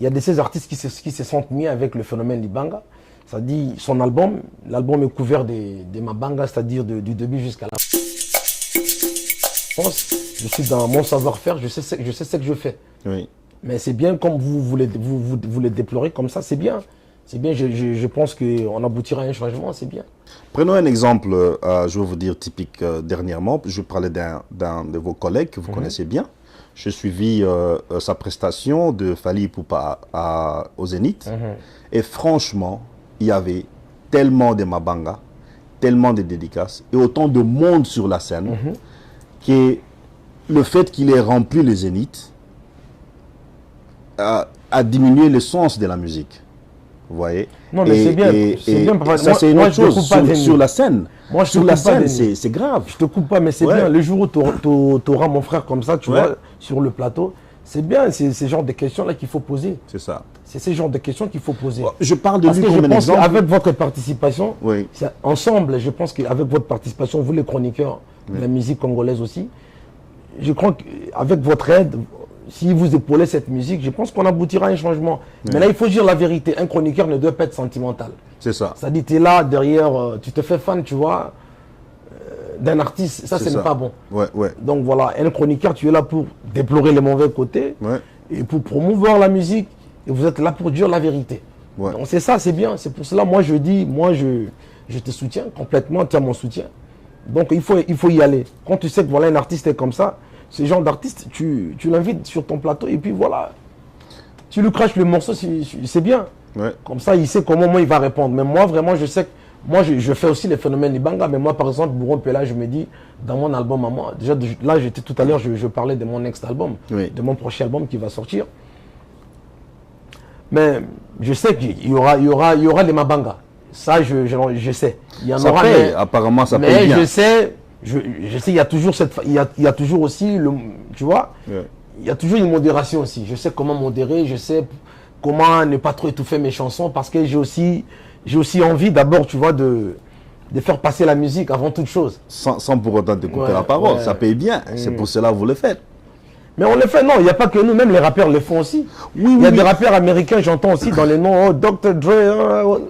il y a de ces artistes qui se sentent mis avec le phénomène Libanga, c'est-à-dire son album, l'album est couvert de Mabanga, c'est-à-dire du début jusqu'à la fin. Je suis dans mon savoir-faire, je sais ce que je fais. Oui. Mais c'est bien comme vous le déplorez comme ça, c'est bien. C'est bien, je pense qu'on aboutira à un changement, c'est bien. Prenons un exemple, je vais vous dire typique dernièrement. Je parlais d'un de vos collègues que vous connaissez bien. J'ai suivi sa prestation de Fally Ipupa au Zénith. Et franchement, il y avait tellement de Mabanga, tellement de dédicaces et autant de monde sur la scène que le fait qu'il ait rempli le Zénith a diminué le sens de la musique. Vous voyez? Non, mais c'est bien. Ça, c'est une autre chose. Sur la scène, moi, sur la scène, c'est grave. Je te coupe pas, mais c'est bien. Le jour où tu auras mon frère comme ça, tu vois, sur le plateau, c'est bien. C'est ce genre de questions-là qu'il faut poser. C'est ça. C'est ce genre de questions qu'il faut poser. Je parle de lui comme un exemple. Avec votre participation, ensemble, je pense qu'avec votre participation, vous les chroniqueurs de la musique congolaise aussi, je crois qu'avec votre aide, si vous épaulez cette musique, je pense qu'on aboutira à un changement. Mais là, il faut dire la vérité. Un chroniqueur ne doit pas être sentimental. C'est ça. Ça dit, tu es là, derrière, tu te fais fan, tu vois, d'un artiste. Ça, ce n'est pas bon. Donc voilà, un chroniqueur, tu es là pour déplorer les mauvais côtés et pour promouvoir la musique. Et vous êtes là pour dire la vérité. Donc c'est ça, c'est bien. C'est pour cela, moi, je dis, je te soutiens complètement, tu as mon soutien. Donc il faut y aller. Quand tu sais que voilà, un artiste est comme ça, ce genre d'artiste, tu l'invites sur ton plateau et puis voilà. Tu lui craches le morceau, c'est bien. Comme ça, il sait comment moi il va répondre. Mais moi, vraiment, je sais que moi, je fais aussi les phénomènes Libanga. Mais moi, par exemple, Bourron Pela, je me dis, dans mon album à moi, déjà là, tout à l'heure, je parlais de mon next album, de mon prochain album qui va sortir. Mais je sais qu'il y aura les Mabanga. Ça, je sais. Il y en Ça aura, paye, apparemment ça paye mais bien. je sais, il y a toujours il y a toujours aussi, tu vois, Ouais. il y a toujours une modération aussi. Je sais comment modérer, je sais comment ne pas trop étouffer mes chansons parce que j'ai aussi envie d'abord, tu vois, de faire passer la musique avant toute chose. Sans pour autant te couper Ouais, la parole, ouais. ça paye bien. C'est pour cela que vous le faites. Mais on le fait, non, il n'y a pas que nous, même les rappeurs le font aussi. Oui, Il y a oui, des oui. rappeurs américains, j'entends aussi dans les noms, oh, Dr. Dre,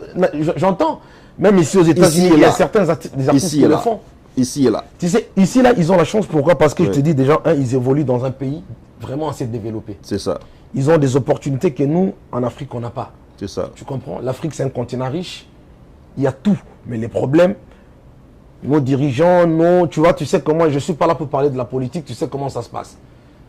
j'entends. Même ici aux États-Unis, Ici et il y a là. certains des artistes Ici qui et le là. font. Ici et là. Tu sais, ici, là, ils ont la chance. Pourquoi? Parce que je Ouais. te dis déjà, ils évoluent dans un pays vraiment assez développé. C'est ça. Ils ont des opportunités que nous, en Afrique, on n'a pas. C'est ça. Tu comprends? L'Afrique, c'est un continent riche. Il y a tout. Mais les problèmes, nos dirigeants, tu vois, tu sais comment, je ne suis pas là pour parler de la politique, tu sais comment ça se passe.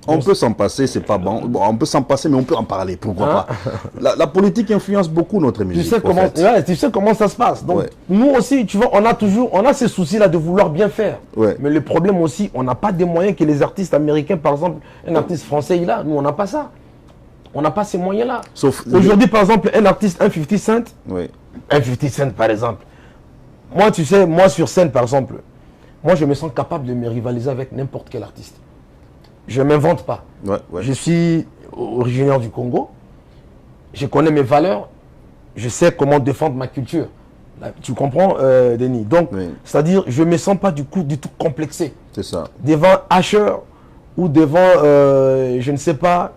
On peut s'en passer, c'est pas bon. Bon, on peut s'en passer, mais on peut en parler. Pourquoi Hein? pas la politique influence beaucoup notre musique. Tu sais, au comment, fait. ouais, tu sais comment ça se passe. Donc, Ouais. nous aussi, tu vois, on a ces soucis-là de vouloir bien faire. Ouais. Mais le problème aussi, on n'a pas des moyens que les artistes américains, par exemple, un artiste français, il a. Nous, on n'a pas ça. On n'a pas ces moyens-là. Sauf Aujourd'hui, par exemple, un artiste, un 50 Cent, Oui. un 50 Cent, par exemple. Moi, tu sais, moi, sur scène, par exemple, moi, je me sens capable de me rivaliser avec n'importe quel artiste. Je ne m'invente pas. Ouais, ouais. Je suis originaire du Congo. Je connais mes valeurs. Je sais comment défendre ma culture. Là, tu comprends, Denis? Donc, Oui. c'est-à-dire, je ne me sens pas du tout complexé. C'est ça. Devant Asher ou devant, je ne sais pas,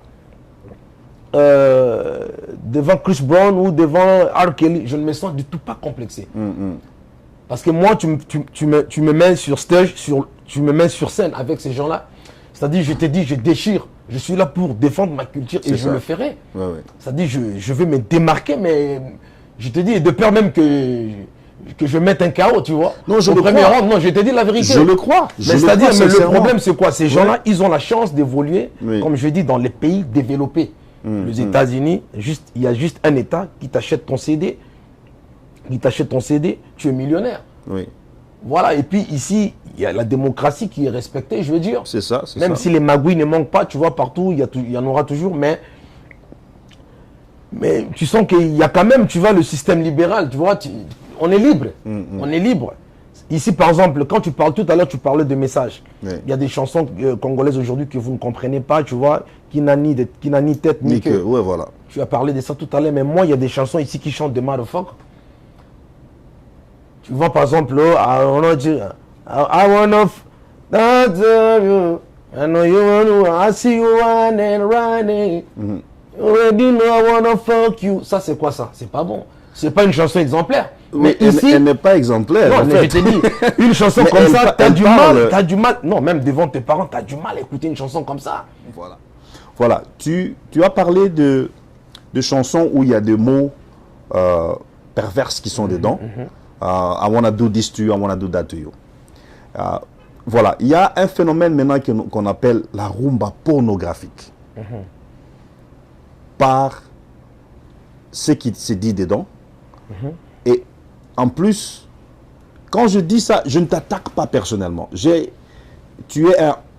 devant Chris Brown ou devant R. Kelly, je ne me sens du tout pas complexé. Parce que moi, tu me mets sur stage, tu me mets sur scène avec ces gens-là. C'est-à-dire, je te dis, je déchire. Je suis là pour défendre ma culture et C'est je ça. le ferai. Ouais, ouais. C'est-à-dire, je veux me démarquer, mais je te dis, de peur même que je mette un chaos, tu vois. Non, je Au le premier crois. round, non, je te dis la vérité. Je le crois. Mais c'est-à-dire, mais le sincèrement. problème, c'est quoi? Ces gens-là, Ouais. ils ont la chance d'évoluer, Oui. comme je dis, dans les pays développés. Les États-Unis, il y a juste un État qui t'achète ton CD. Tu es millionnaire. Oui, Voilà, et puis ici, il y a la démocratie qui est respectée, je veux dire. c'est ça. C'est Même ça. si les magouilles ne manquent pas, tu vois, partout, il y en aura toujours, mais tu sens qu'il y a quand même, tu vois, le système libéral, tu vois, on est libre. On est libre. Ici, par exemple, quand tu parles tout à l'heure, tu parlais de messages. Oui. Il y a des chansons congolaises aujourd'hui que vous ne comprenez pas, tu vois, qui n'a ni tête ni Ni que, queue. ouais, voilà. Tu as parlé de ça tout à l'heure, mais moi, il y a des chansons ici qui chantent de motherfucker. Tu vois, par exemple, oh, I wanna you. I know you wanna, I see you running. You already know I wanna fuck you. Ça, c'est quoi ça? C'est pas bon. C'est pas une chanson exemplaire. Oui, Mais ici, elle n'est pas exemplaire. non, en mais fait. je te dis, une chanson Mais comme elle ça, elle parle. t'as du mal. Non, même devant tes parents, t'as du mal à écouter une chanson comme ça. Voilà. Voilà. Tu as parlé de chansons où il y a des mots perverses qui sont dedans. I wanna do this to you, I wanna do that to you. Voilà. Il y a un phénomène maintenant qu'on appelle la rumba pornographique. Par ce qui se dit dedans. Et en plus, quand je dis ça, je ne t'attaque pas personnellement. Tu es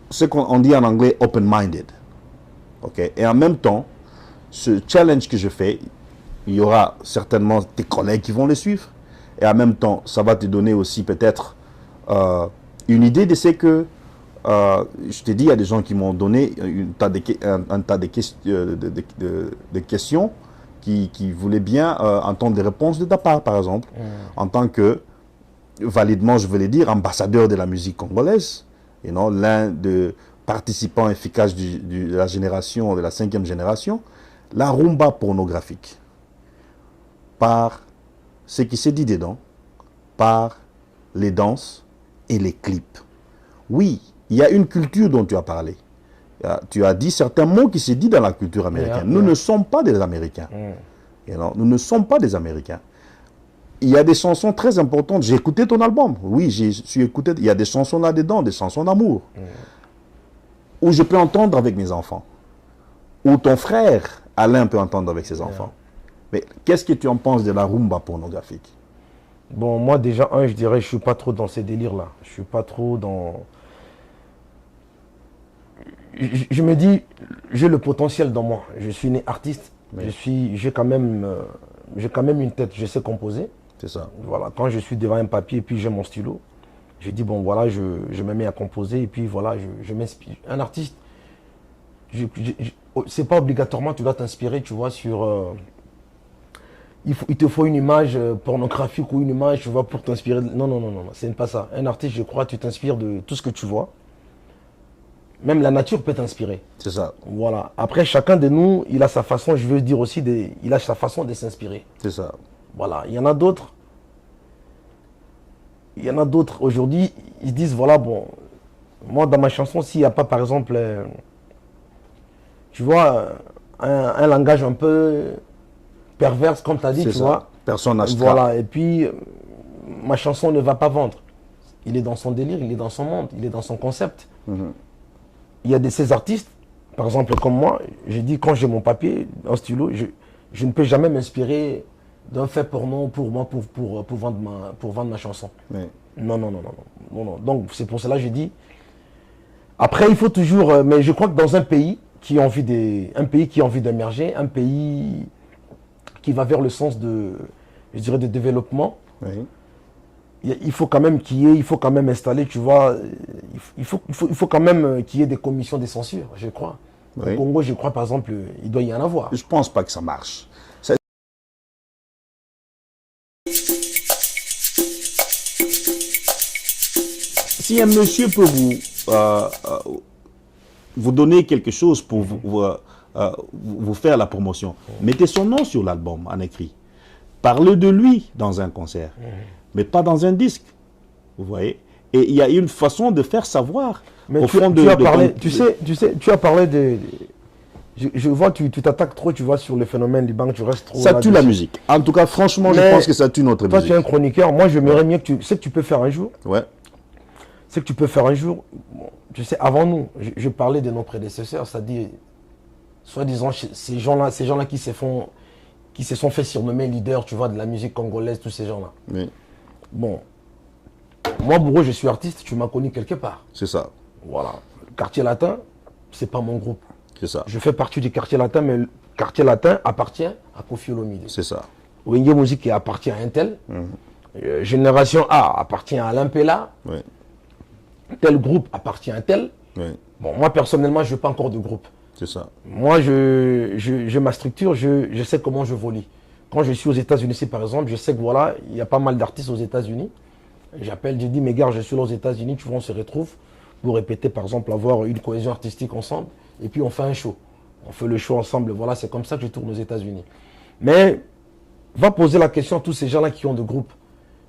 ce qu'on dit en anglais open-minded. Okay? Et en même temps, ce challenge que je fais, il y aura certainement tes collègues qui vont le suivre. Et en même temps, ça va te donner aussi peut-être une idée de ce que, je t'ai dit, il y a des gens qui m'ont donné un tas de questions qui voulaient bien entendre des réponses de ta part, par exemple, en tant que, validement, je veux le dire, ambassadeur de la musique congolaise, l'un des participants efficaces de la génération, de la 5e génération, la rumba pornographique, par ce qui s'est dit dedans, par les danses et les clips. Oui, il y a une culture dont tu as parlé. Tu as dit certains mots qui se disent dans la culture américaine. Nous ne sommes pas des Américains. Nous ne sommes pas des Américains. Il y a des chansons très importantes. J'ai écouté ton album. Oui, j'ai écouté. Il y a des chansons là-dedans, des chansons d'amour. Où je peux entendre avec mes enfants. Où ton frère, Alain, peut entendre avec ses enfants. Mais qu'est-ce que tu en penses de la rumba pornographique? Bon, moi déjà, je dirais, je suis pas trop dans ces délires-là. Je suis pas trop dans... Je me dis, j'ai le potentiel dans moi. Je suis né artiste. J'ai quand même une tête. Je sais composer. C'est ça. Voilà, quand je suis devant un papier et puis j'ai mon stylo, je dis bon voilà, je me mets à composer et puis voilà, je m'inspire. Un artiste, c'est pas obligatoirement tu dois t'inspirer, tu vois, sur... il te faut une image pornographique ou une image, tu vois, pour t'inspirer. Non, non, non, non, c'est pas ça. Un artiste, je crois, tu t'inspires de tout ce que tu vois. Même la nature peut t'inspirer. C'est ça. Voilà. Après, chacun de nous, il a sa façon, je veux dire aussi, il a sa façon de s'inspirer. C'est ça. Voilà. Il y en a d'autres. Il y en a d'autres aujourd'hui, ils se disent, voilà, bon, moi, dans ma chanson, s'il n'y a pas, par exemple, tu vois, un langage un peu perverse, comme tu as dit, tu vois. Personne n'achètera. Voilà. Et puis, ma chanson ne va pas vendre. Il est dans son délire, il est dans son monde, il est dans son concept. Il y a ces artistes, par exemple comme moi, j'ai dit quand j'ai mon papier, un stylo, je ne peux jamais m'inspirer d'un fait porno pour moi pour vendre ma chanson. Oui. Non, non, non, non, non, non. Donc c'est pour cela que j'ai dit. Après, il faut toujours, mais je crois que dans un pays qui a envie d'émerger, un pays qui va vers le sens de, je dirais, de développement. Oui. Il faut quand même il faut quand même installer, tu vois, il faut quand même qu'il y ait des commissions de censure, je crois. Oui. Au Congo, je crois, par exemple, il doit y en avoir. Je ne pense pas que ça marche. Si un monsieur peut vous donner quelque chose pour vous faire la promotion, mettez son nom sur l'album en écrit. Parlez de lui dans un concert, mais pas dans un disque. Vous voyez? Et il y a une façon de faire savoir. Mais tu as parlé de... Je vois, tu t'attaques trop, tu vois, sur le phénomène du banc, tu restes trop... Ça tue la musique. En tout cas, franchement, je pense que ça tue notre musique. Toi, tu es un chroniqueur. Moi, je m'aimerais mieux que tu... sais que tu peux faire un jour. Ouais. C'est que tu peux faire un jour. Bon, tu sais, avant nous, je parlais de nos prédécesseurs, c'est-à-dire, soi-disant, ces gens-là qui se sont fait surnommer leaders, tu vois, de la musique congolaise, tous ces gens-là. Oui. Bon, moi, Bourreau, je suis artiste, tu m'as connu quelque part. C'est ça. Voilà. Le Quartier Latin, c'est pas mon groupe. C'est ça. Je fais partie du Quartier Latin, mais le Quartier Latin appartient à Koffi Olomide. C'est ça. Wenge Musique appartient à Intel. Génération A appartient à Alain Pella. Oui. Tel groupe appartient à tel. Oui. Bon, moi, personnellement, je ne veux pas encore de groupe. C'est ça. Moi, je ma structure, je sais comment je volis. Quand je suis aux États-Unis, par exemple, je sais que voilà, il y a pas mal d'artistes aux États-Unis. J'appelle, je dis, mes gars, je suis là aux États-Unis, tu vois, on se retrouve pour répéter, par exemple, avoir une cohésion artistique ensemble. Et puis, on fait un show. On fait le show ensemble. Voilà, c'est comme ça que je tourne aux États-Unis. Mais, va poser la question à tous ces gens-là qui ont de groupes.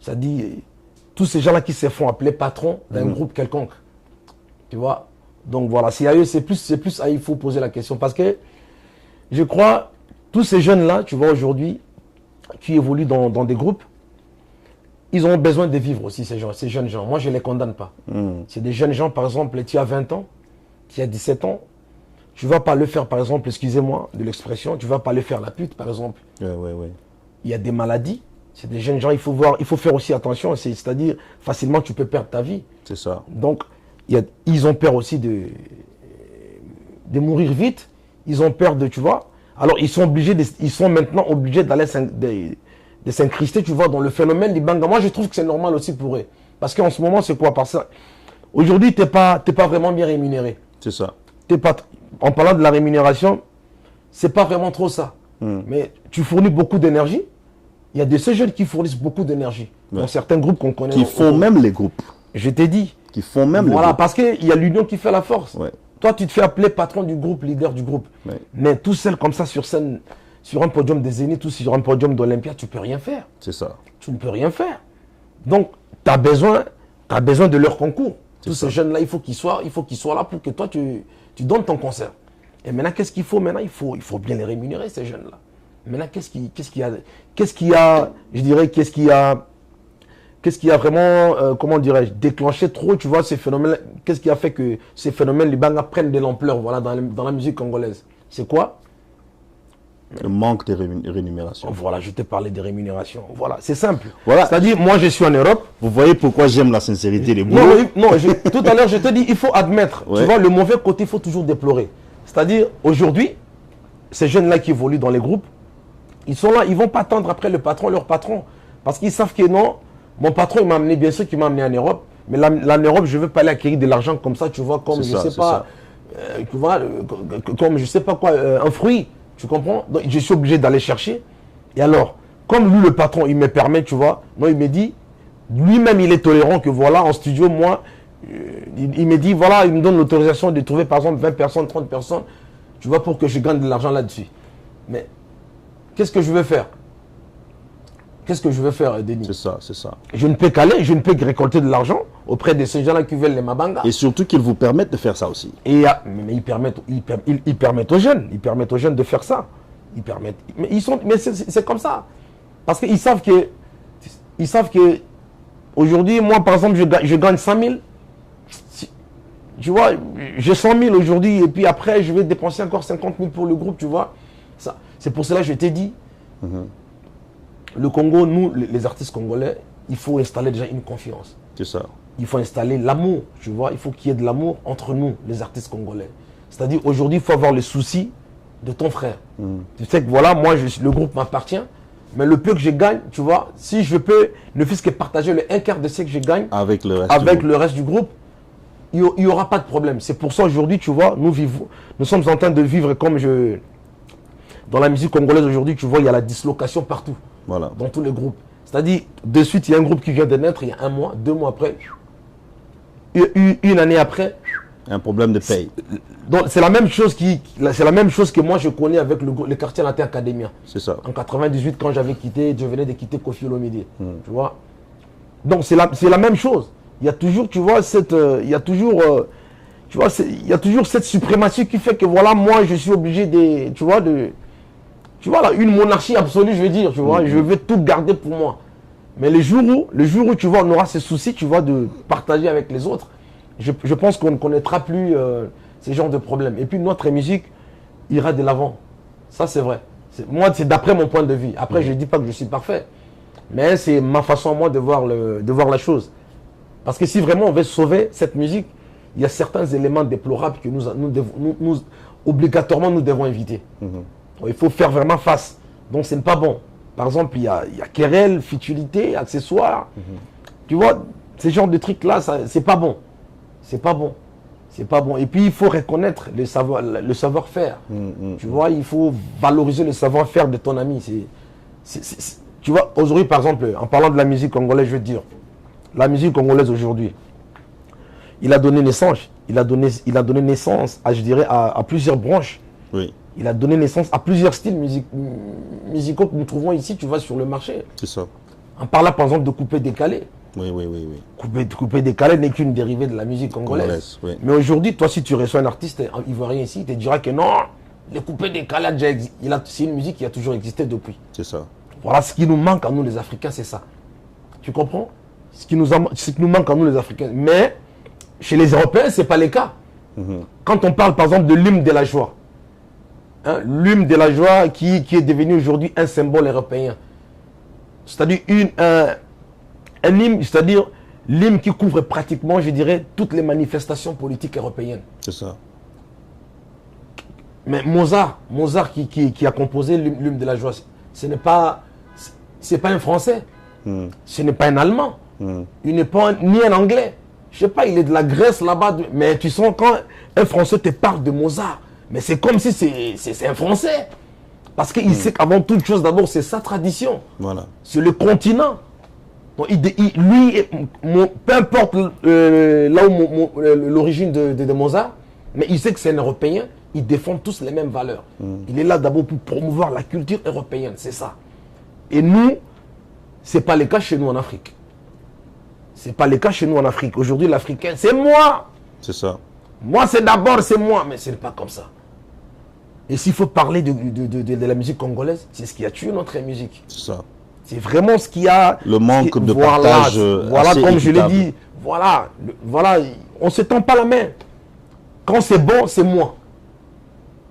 C'est-à-dire, tous ces gens-là qui se font appeler patrons d'un groupe quelconque. Tu vois? Donc voilà, c'est à eux, c'est plus à eux, il faut poser la question. Parce que je crois, tous ces jeunes-là, tu vois, aujourd'hui, qui évoluent dans des groupes, ils ont besoin de vivre aussi, ces jeunes gens. Moi, je ne les condamne pas. C'est des jeunes gens, par exemple, tu as 20 ans, tu as 17 ans, tu ne vas pas le faire, par exemple, excusez-moi de l'expression, tu ne vas pas le faire la pute, par exemple. Oui. Il y a des maladies. C'est des jeunes gens, il faut faire aussi attention. C'est-à-dire, facilement, tu peux perdre ta vie. C'est ça. Donc, ils ont peur aussi de mourir vite. Ils ont peur de, tu vois. Alors, ils sont maintenant obligés d'aller de s'incruster, tu vois, dans le phénomène du banga. Moi, je trouve que c'est normal aussi pour eux. Parce qu'en ce moment, c'est quoi par ça? Aujourd'hui, tu n'es pas vraiment bien rémunéré. C'est ça. En parlant de la rémunération, c'est pas vraiment trop ça. Mais tu fournis beaucoup d'énergie. Il y a de ces jeunes qui fournissent beaucoup d'énergie. Dans certains groupes qu'on connaît. Qui font même les groupes. Je t'ai dit. Qui font même les groupes. Voilà, parce qu'il y a l'union qui fait la force. Ouais. Toi, tu te fais appeler patron du groupe, leader du groupe. Ouais. Mais tout seul comme ça sur scène, sur un podium des Zénith ou sur un podium d'Olympia, tu ne peux rien faire. C'est ça. Tu ne peux rien faire. Donc, tu as besoin de leur concours. Tous ces jeunes-là, il faut qu'ils soient là pour que toi, tu donnes ton concert. Et maintenant, qu'est-ce qu'il faut? Maintenant, il faut bien les rémunérer, ces jeunes-là. Maintenant, qu'est-ce qui a vraiment, comment dirais-je, déclenché trop, tu vois, ces phénomènes? Qu'est-ce qui a fait que ces phénomènes, les bangas prennent de l'ampleur, voilà, dans la musique congolaise? C'est quoi? Le manque de rémunération. Voilà, je t'ai parlé des rémunérations. Voilà, c'est simple. Voilà. C'est-à-dire, moi, je suis en Europe. Vous voyez pourquoi j'aime la sincérité des mots. Non, tout à l'heure, je te dis, il faut admettre. Ouais. Tu vois, le mauvais côté, il faut toujours déplorer. C'est-à-dire, aujourd'hui, ces jeunes-là qui évoluent dans les groupes, ils sont là, ils ne vont pas attendre après le patron, leur patron. Parce qu'ils savent que non, mon patron, il m'a amené, bien sûr qu'il m'a amené en Europe, mais en Europe, je ne veux pas aller acquérir de l'argent comme ça, tu vois, comme, je sais pas, tu vois, comme, je sais pas quoi, un fruit, tu comprends? Donc, je suis obligé d'aller chercher. Et alors, comme lui, le patron, il me permet, tu vois, moi, il me dit, lui-même, il est tolérant que voilà, en studio, moi, il me dit, voilà, il me donne l'autorisation de trouver, par exemple, 20 personnes, 30 personnes, tu vois, pour que je gagne de l'argent là-dessus. Mais, qu'est-ce que je veux faire? Qu'est-ce que je veux faire, Denis? C'est ça, c'est ça. Je ne peux qu'aller, je ne peux que récolter de l'argent auprès de ces gens-là qui veulent les Mabanga. Et surtout qu'ils vous permettent de faire ça aussi. Et mais ils permettent aux jeunes de faire ça. Mais c'est comme ça. Parce qu'ils savent que aujourd'hui, moi par exemple, je gagne 100 000. Tu vois, j'ai 100 000 aujourd'hui et puis après, je vais dépenser encore 50 000 pour le groupe, tu vois. C'est pour cela que je t'ai dit. Le Congo, nous, les artistes congolais, il faut installer déjà une confiance. C'est ça. Il faut installer l'amour, tu vois. Il faut qu'il y ait de l'amour entre nous, les artistes congolais. C'est-à-dire, aujourd'hui, il faut avoir le souci de ton frère. Tu sais que voilà, moi, le groupe m'appartient, mais le peu que je gagne, tu vois, si je peux, ne fût-ce que partager le 1/4 de ce que je gagne avec le reste, du groupe, il n'y aura pas de problème. C'est pour ça, aujourd'hui, tu vois, nous sommes en train de vivre comme dans la musique congolaise aujourd'hui, tu vois, il y a la dislocation partout. Voilà. Dans tous les groupes. C'est-à-dire, de suite, il y a un groupe qui vient de naître, il y a 1 mois, 2 mois après, une année après. Un problème de paye. Donc, c'est la même chose que moi je connais avec le quartier latin Academia. C'est ça. En 98, quand je venais de quitter Koffi Olomide. Tu vois. Donc, c'est la même chose. Il y a toujours, tu vois, il y a toujours cette suprématie qui fait que, voilà, moi, je suis obligé tu vois là, une monarchie absolue, je veux dire, tu vois, je veux tout garder pour moi. Mais le jour où tu vois, on aura ce souci, tu vois, de partager avec les autres, je pense qu'on ne connaîtra plus ces genres de problèmes. Et puis notre musique ira de l'avant. Ça, c'est vrai. Moi, c'est d'après mon point de vue. Après, je ne dis pas que je suis parfait. Mais c'est ma façon, moi, de voir la chose. Parce que si vraiment on veut sauver cette musique, il y a certains éléments déplorables que obligatoirement, nous devons éviter. Il faut faire vraiment face. Donc, ce n'est pas bon. Par exemple, il y a querelle, futilité, accessoires. Tu vois, ces genres de trucs-là, c'est pas bon. C'est pas bon. C'est pas bon. Et puis, il faut reconnaître le savoir-faire. Tu vois, il faut valoriser le savoir-faire de ton ami. Tu vois, aujourd'hui, par exemple, en parlant de la musique congolaise, je veux dire, la musique congolaise aujourd'hui, il a donné naissance à, je dirais, à plusieurs branches. Oui. Il a donné naissance à plusieurs styles musicaux que nous trouvons ici, tu vois, sur le marché. C'est ça. En parlant par exemple de coupé-décalé. Oui. Coupé-décalé n'est qu'une dérivée de la musique congolaise. Oui. Mais aujourd'hui, toi, si tu reçois un artiste ivoirien ici, il te dira que non, le coupé-décalé a déjà existé. C'est une musique qui a toujours existé depuis. C'est ça. Voilà ce qui nous manque à nous les Africains, c'est ça. Tu comprends? Ce qui nous manque à nous les Africains. Mais chez les Européens, ce n'est pas le cas. Quand on parle par exemple de l'hymne de la joie, l'hymne de la joie qui est devenu aujourd'hui un symbole européen. C'est-à-dire un hymne, c'est-à-dire l'hymne qui couvre pratiquement, je dirais, toutes les manifestations politiques européennes. C'est ça. Mais Mozart qui a composé l'hymne de la joie, ce n'est pas un Français, ce n'est pas un Allemand, il n'est pas ni un Anglais. Je sais pas, il est de la Grèce là-bas, mais tu sens quand un Français te parle de Mozart, mais c'est comme si c'est un Français. Parce qu'il sait qu'avant toute chose, d'abord, c'est sa tradition. Voilà. C'est le continent. Donc, lui, peu importe là où l'origine de Mozart, mais il sait que c'est un Européen, ils défendent tous les mêmes valeurs. Il est là d'abord pour promouvoir la culture européenne, c'est ça. Et nous, ce n'est pas le cas chez nous en Afrique. Ce n'est pas le cas chez nous en Afrique. Aujourd'hui, l'Africain, c'est moi. C'est ça. Moi, c'est d'abord, c'est moi, mais ce n'est pas comme ça. Et s'il faut parler de la musique congolaise, c'est ce qui a tué notre musique. C'est ça. C'est vraiment ce qui a... Le manque de partage voilà, assez comme équitable. je l'ai dit, voilà, on ne se tend pas la main. Quand c'est bon, c'est moi.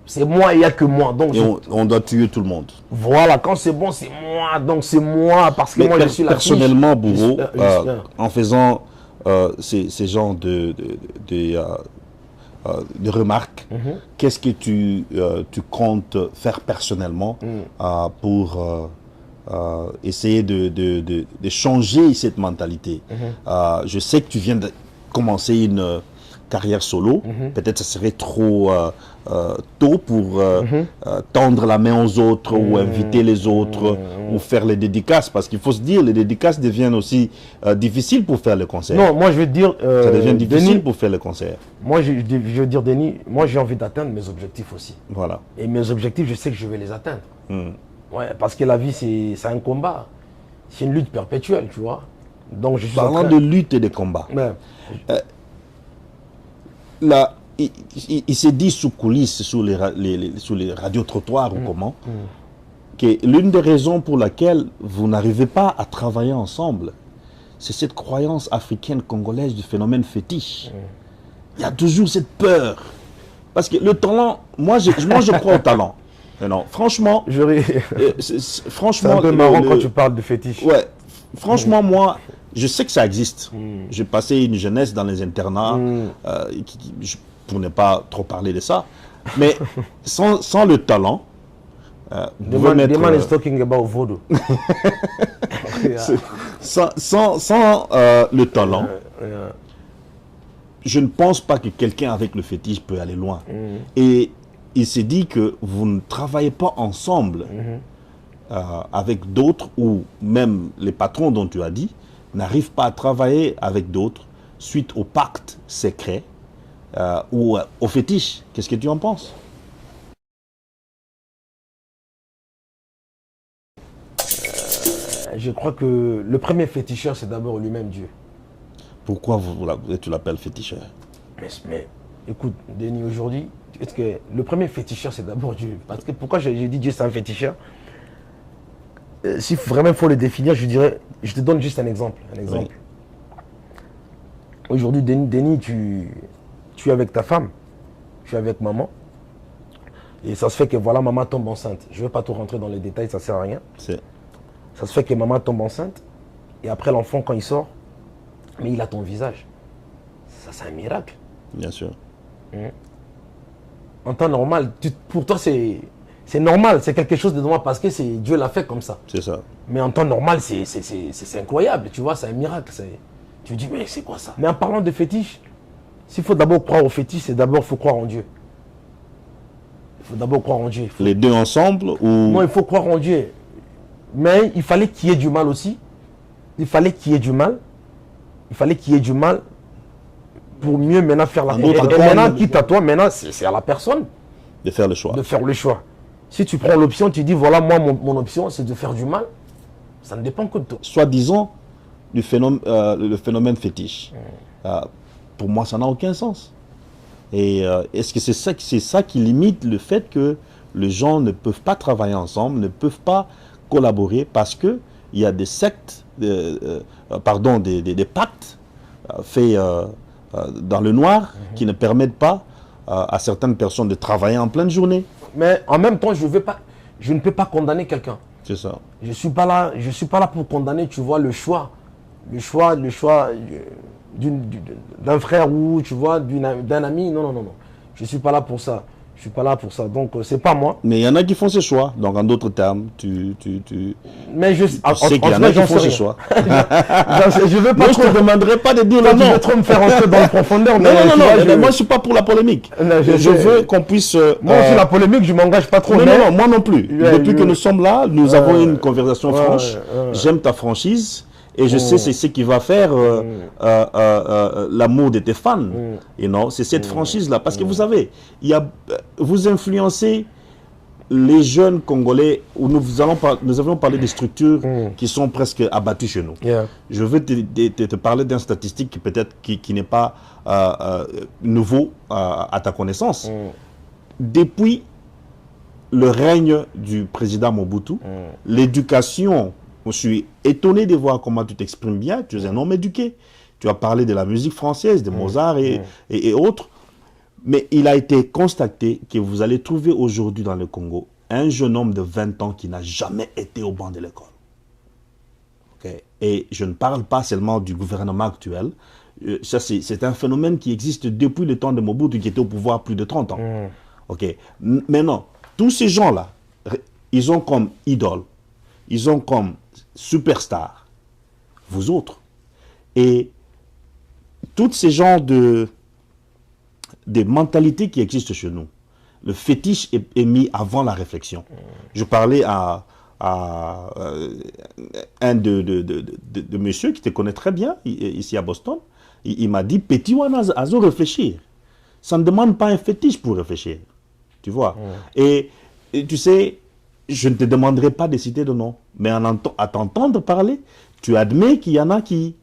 C'est moi, il n'y a que moi. Donc et on doit tuer tout le monde. Voilà, quand c'est bon, c'est moi. Donc c'est moi, parce que mais moi, je suis la personnellement, Bourreau, en faisant ces genres de remarques, qu'est-ce que tu comptes faire personnellement pour essayer de changer cette mentalité. Je sais que tu viens de commencer une carrière solo. Peut-être que ça serait trop tôt pour tendre la main aux autres ou inviter les autres ou faire les dédicaces. Parce qu'il faut se dire, les dédicaces deviennent aussi difficiles pour faire le concert. Non, moi je veux dire... ça devient difficile Denis, pour faire le concert. moi je veux dire, Denis, moi j'ai envie d'atteindre mes objectifs aussi. Voilà. Et mes objectifs, je sais que je vais les atteindre. Ouais, parce que la vie, c'est un combat. C'est une lutte perpétuelle, tu vois. Donc je suis Parlant de lutte et de combat, Ouais. là, il s'est dit sous coulisses, sous les radios-trottoirs ou comment, que l'une des raisons pour laquelle vous n'arrivez pas à travailler ensemble, c'est cette croyance africaine congolaise du phénomène fétiche. Il y a toujours cette peur. Parce que le talent, moi je crois au talent. Non, franchement, franchement, c'est un peu marrant quand tu parles de fétiche. Ouais, franchement, moi, je sais que ça existe. J'ai passé une jeunesse dans les internats, pour ne pas trop parler de ça. Mais sans le talent, The man is talking about voodoo. sans le talent, je ne pense pas que quelqu'un avec le fétiche peut aller loin. Et il s'est dit que vous ne travaillez pas ensemble avec d'autres, ou même les patrons dont tu as dit, n'arrivent pas à travailler avec d'autres suite au pacte secret ou au fétiche. Qu'est-ce que tu en penses? Je crois que le premier féticheur, c'est d'abord lui-même Dieu. Pourquoi tu l'appelles féticheur? Mais écoute, Denis, aujourd'hui, est-ce que le premier féticheur, c'est d'abord Dieu? Parce que pourquoi j'ai dit Dieu, c'est un féticheur? Si vraiment il faut le définir, je dirais, je te donne juste un exemple. Oui. Aujourd'hui, Denis, tu es avec ta femme, tu es avec maman, et ça se fait que voilà, maman tombe enceinte. Je ne vais pas tout rentrer dans les détails, ça ne sert à rien. Ça se fait que maman tombe enceinte, et après l'enfant, quand il sort, mais il a ton visage. Ça, c'est un miracle. Bien sûr. En temps normal, pour toi, c'est normal, c'est quelque chose de normal parce que Dieu l'a fait comme ça. C'est ça. Mais en temps normal, c'est incroyable, tu vois, c'est un miracle. Tu dis, mais c'est quoi ça? Mais en parlant de fétiche, s'il faut d'abord croire au fétiche, c'est d'abord, il faut croire en Dieu. Il faut d'abord croire en Dieu. Les deux ensemble ou... Non, il faut croire en Dieu. Mais il fallait qu'il y ait du mal aussi. Il fallait qu'il y ait du mal. Il fallait qu'il y ait du mal pour mieux maintenant faire la... Et maintenant, quitte à toi, maintenant, c'est à la personne de faire le choix. De faire le choix. Si tu prends l'option, tu dis, voilà, moi, mon option, c'est de faire du mal. Ça ne dépend que de toi. Soit disons, le phénomène fétiche. Pour moi, ça n'a aucun sens. Et est-ce que c'est ça qui limite le fait que les gens ne peuvent pas travailler ensemble, ne peuvent pas collaborer parce qu'il y a des sectes, des pactes faits dans le noir qui ne permettent pas à certaines personnes de travailler en pleine journée. Mais en même temps, je ne peux pas condamner quelqu'un. C'est ça. Je ne suis pas là pour condamner, tu vois, le choix d'un frère ou, tu vois, d'un ami. Non. Je ne suis pas là pour ça. Je suis pas là pour ça. Donc, c'est pas moi. Mais il y en a qui font ce choix. Donc, en d'autres termes, Mais je sais qu'il y en a qui font ce choix. Je veux pas. Moi, je ne te demanderai pas de dire le nom. Tu veux trop me faire entrer dans la profondeur. Non. Moi, je ne suis pas pour la polémique. Je veux qu'on puisse... Moi aussi, la polémique, je ne m'engage pas trop. Non, moi non plus. Depuis que nous sommes là, nous avons une conversation franche. J'aime ta franchise. Et je sais c'est ce qui va faire l'amour de tes fans. Et non, c'est cette franchise-là. Parce que vous savez, vous influencez les jeunes Congolais, où nous avons parlé des structures qui sont presque abattues chez nous. Je veux te parler d'une statistique qui peut-être qui n'est pas nouveau à ta connaissance. Depuis le règne du président Mobutu, l'éducation... Je suis étonné de voir comment tu t'exprimes bien. Tu es un homme éduqué. Tu as parlé de la musique française, de Mozart et autres. Mais il a été constaté que vous allez trouver aujourd'hui dans le Congo un jeune homme de 20 ans qui n'a jamais été au banc de l'école. Et je ne parle pas seulement du gouvernement actuel. Ça, c'est un phénomène qui existe depuis le temps de Mobutu, qui était au pouvoir plus de 30 ans. Maintenant, tous ces gens-là, ils ont comme idole. ils ont comme superstar vous autres. Et toutes ces genres des mentalités qui existent chez nous, le fétiche est mis avant la réflexion. Je parlais à un de monsieur qui te connaît très bien ici à Boston. Il m'a dit, petit wana azo réfléchir. Ça ne demande pas un fétiche pour réfléchir. Tu vois. Et tu sais, je ne te demanderai pas de citer de nom. Mais à t'entendre parler, tu admets qu'il y en a qui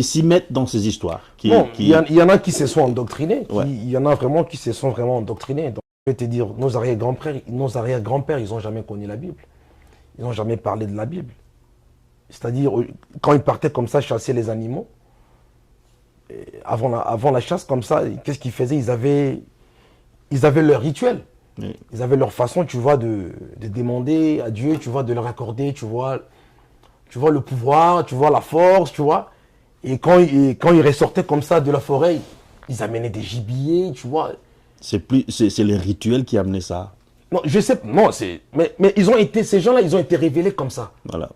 s'y mettent dans ces histoires. Il y en a qui se sont endoctrinés. Ouais. Il y en a vraiment qui se sont vraiment endoctrinés. Donc, je vais te dire, nos arrière-grands-pères, ils n'ont jamais connu la Bible. Ils n'ont jamais parlé de la Bible. C'est-à-dire, quand ils partaient comme ça chasser les animaux, avant la chasse, comme ça, qu'est-ce qu'ils faisaient? Ils avaient leur rituel. Oui. Ils avaient leur façon, tu vois, de demander à Dieu, tu vois, de leur accorder, tu vois le pouvoir, tu vois la force, tu vois. Et quand ils ressortaient comme ça de la forêt, ils amenaient des gibiers, tu vois. C'est les rituels qui amenaient ça. Non, je sais, non, mais ces gens-là, ils ont été révélés comme ça. Voilà.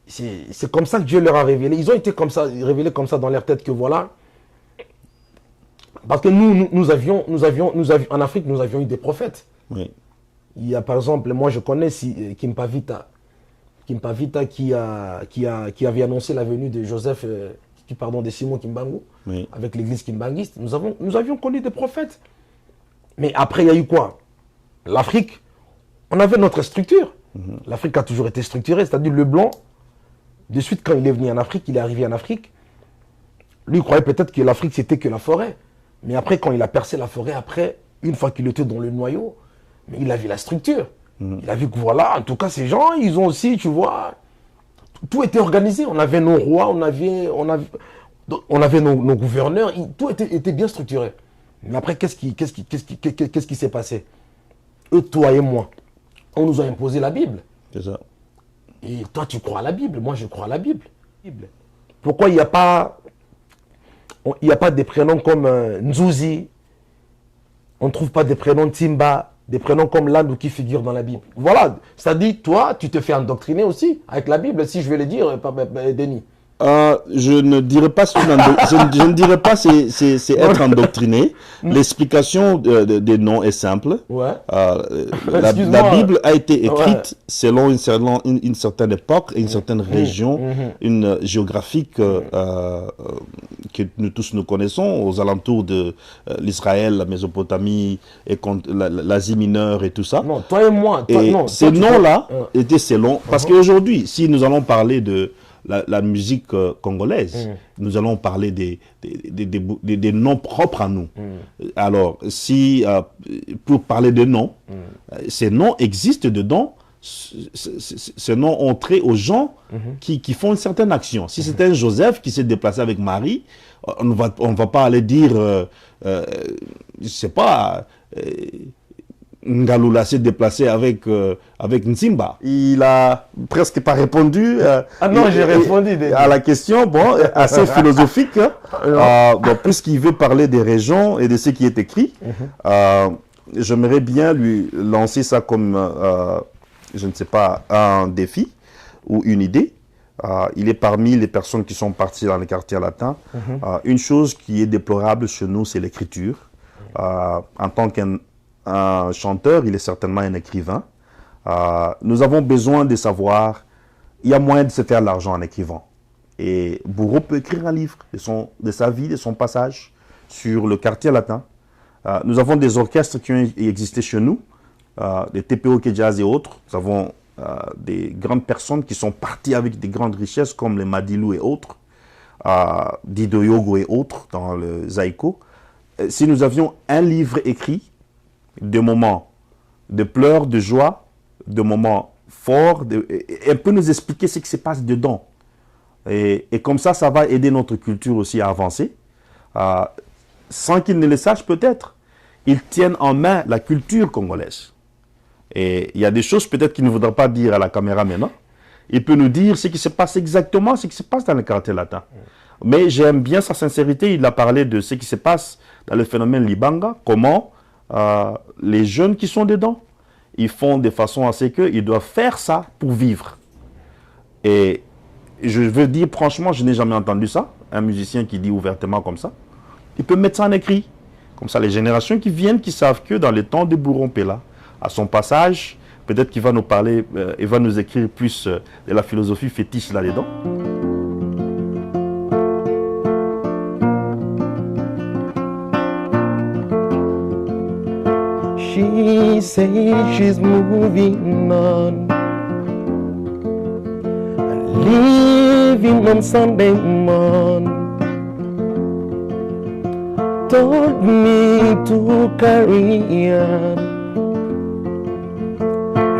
C'est comme ça que Dieu leur a révélé. Ils ont été comme ça, révélés comme ça dans leur tête que voilà. Parce que nous avions, en Afrique, nous avions eu des prophètes. Oui. Il y a par exemple, moi je connais Kimpavita qui avait annoncé la venue de Joseph, de Simon Kimbangu, Oui. avec l'église kimbanguiste. Nous avions connu des prophètes. Mais après, il y a eu quoi? L'Afrique, on avait notre structure. L'Afrique a toujours été structurée, c'est-à-dire le blanc, de suite quand il est venu en Afrique, il est arrivé en Afrique, lui il croyait peut-être que l'Afrique c'était que la forêt. Mais après, quand il a percé la forêt, après, une fois qu'il était dans le noyau, mais il a vu la structure. Il a vu que voilà, en tout cas, ces gens, ils ont aussi, tu vois, tout était organisé. On avait nos rois, on avait nos gouverneurs, tout était bien structuré. Mais après, qu'est-ce qui s'est passé? Eux, toi et moi, on nous a imposé la Bible. C'est ça. Et toi, tu crois à la Bible, moi, je crois à la Bible. Pourquoi il n'y a pas des prénoms comme Nzouzi? On ne trouve pas des prénoms Timba, des prénoms comme Landou qui figurent dans la Bible. Voilà, ça dit, toi, tu te fais endoctriner aussi avec la Bible, si je vais le dire, Denis. Je ne dirais pas, je ne dirais pas c'est être endoctriné. L'explication des noms est simple. Ouais. La Bible a été écrite selon une certaine époque, une certaine région, une géographique que nous tous nous connaissons, aux alentours de l'Israël, la Mésopotamie, et l'Asie mineure et tout ça. Non, toi et moi. Ces noms-là étaient selon... Parce qu'aujourd'hui, si nous allons parler de la musique congolaise, nous allons parler des noms propres à nous. Alors, si pour parler de noms, ces noms existent dedans, ces noms ont trait aux gens qui font une certaine action. Si c'est un Joseph qui s'est déplacé avec Marie, on ne va pas aller dire, je sais pas... Ngaloula s'est déplacé avec Nzimba. Il a presque pas répondu j'ai répondu à la question, bon, assez philosophique. Bon, puisqu'il veut parler des régions et de ce qui est écrit, j'aimerais bien lui lancer ça comme, je ne sais pas, un défi ou une idée. Il est parmi les personnes qui sont parties dans les quartiers latins. Une chose qui est déplorable chez nous, c'est l'écriture. En tant qu'un chanteur, il est certainement un écrivain. Nous avons besoin de savoir, il y a moyen de se faire l'argent en écrivant. Et Bourreau peut écrire un livre de sa vie, de son passage sur le quartier latin. Nous avons des orchestres qui ont existé chez nous, des TPO Jazz et autres. Nous avons des grandes personnes qui sont parties avec des grandes richesses comme les Madilou et autres, Dido Yogo et autres dans le Zaïko. Si nous avions un livre écrit, de moments de pleurs, de joie, de moments forts, et peut nous expliquer ce qui se passe dedans. Et comme ça va aider notre culture aussi à avancer. Sans qu'ils ne le sachent peut-être, ils tiennent en main la culture congolaise. Et il y a des choses peut-être qu'il ne voudra pas dire à la caméra maintenant. Il peut nous dire ce qui se passe exactement, ce qui se passe dans le quartier latin. Mais j'aime bien sa sincérité. Il a parlé de ce qui se passe dans le phénomène Libanga, comment les jeunes qui sont dedans, ils font de façon à ce qu'ils doivent faire ça pour vivre. Et je veux dire, franchement, je n'ai jamais entendu ça. Un musicien qui dit ouvertement comme ça. Il peut mettre ça en écrit. Comme ça, les générations qui viennent, qui savent que dans les temps de Bourron Pella, à son passage, peut-être qu'il va nous parler, il va nous écrire plus de la philosophie fétiche là-dedans. She says she's moving on, leaving on Sunday morning. Told me to carry on.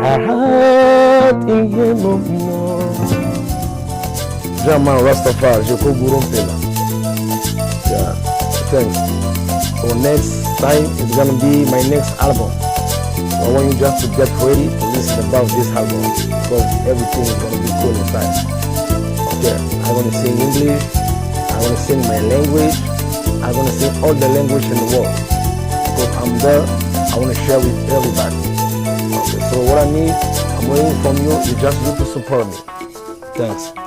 Her heart in here no more. German Rastafari, je peux Bourron Pella. Yeah, thanks. So next time it's gonna be my next album. So I want you just to get ready to listen about this album because everything is gonna be cool inside. Okay, I'm gonna sing English, I'm gonna sing my language, I'm gonna sing all the language in the world. Because I'm there, I wanna share with everybody. Okay, so what I need, I'm waiting from you, you just need to support me. Thanks.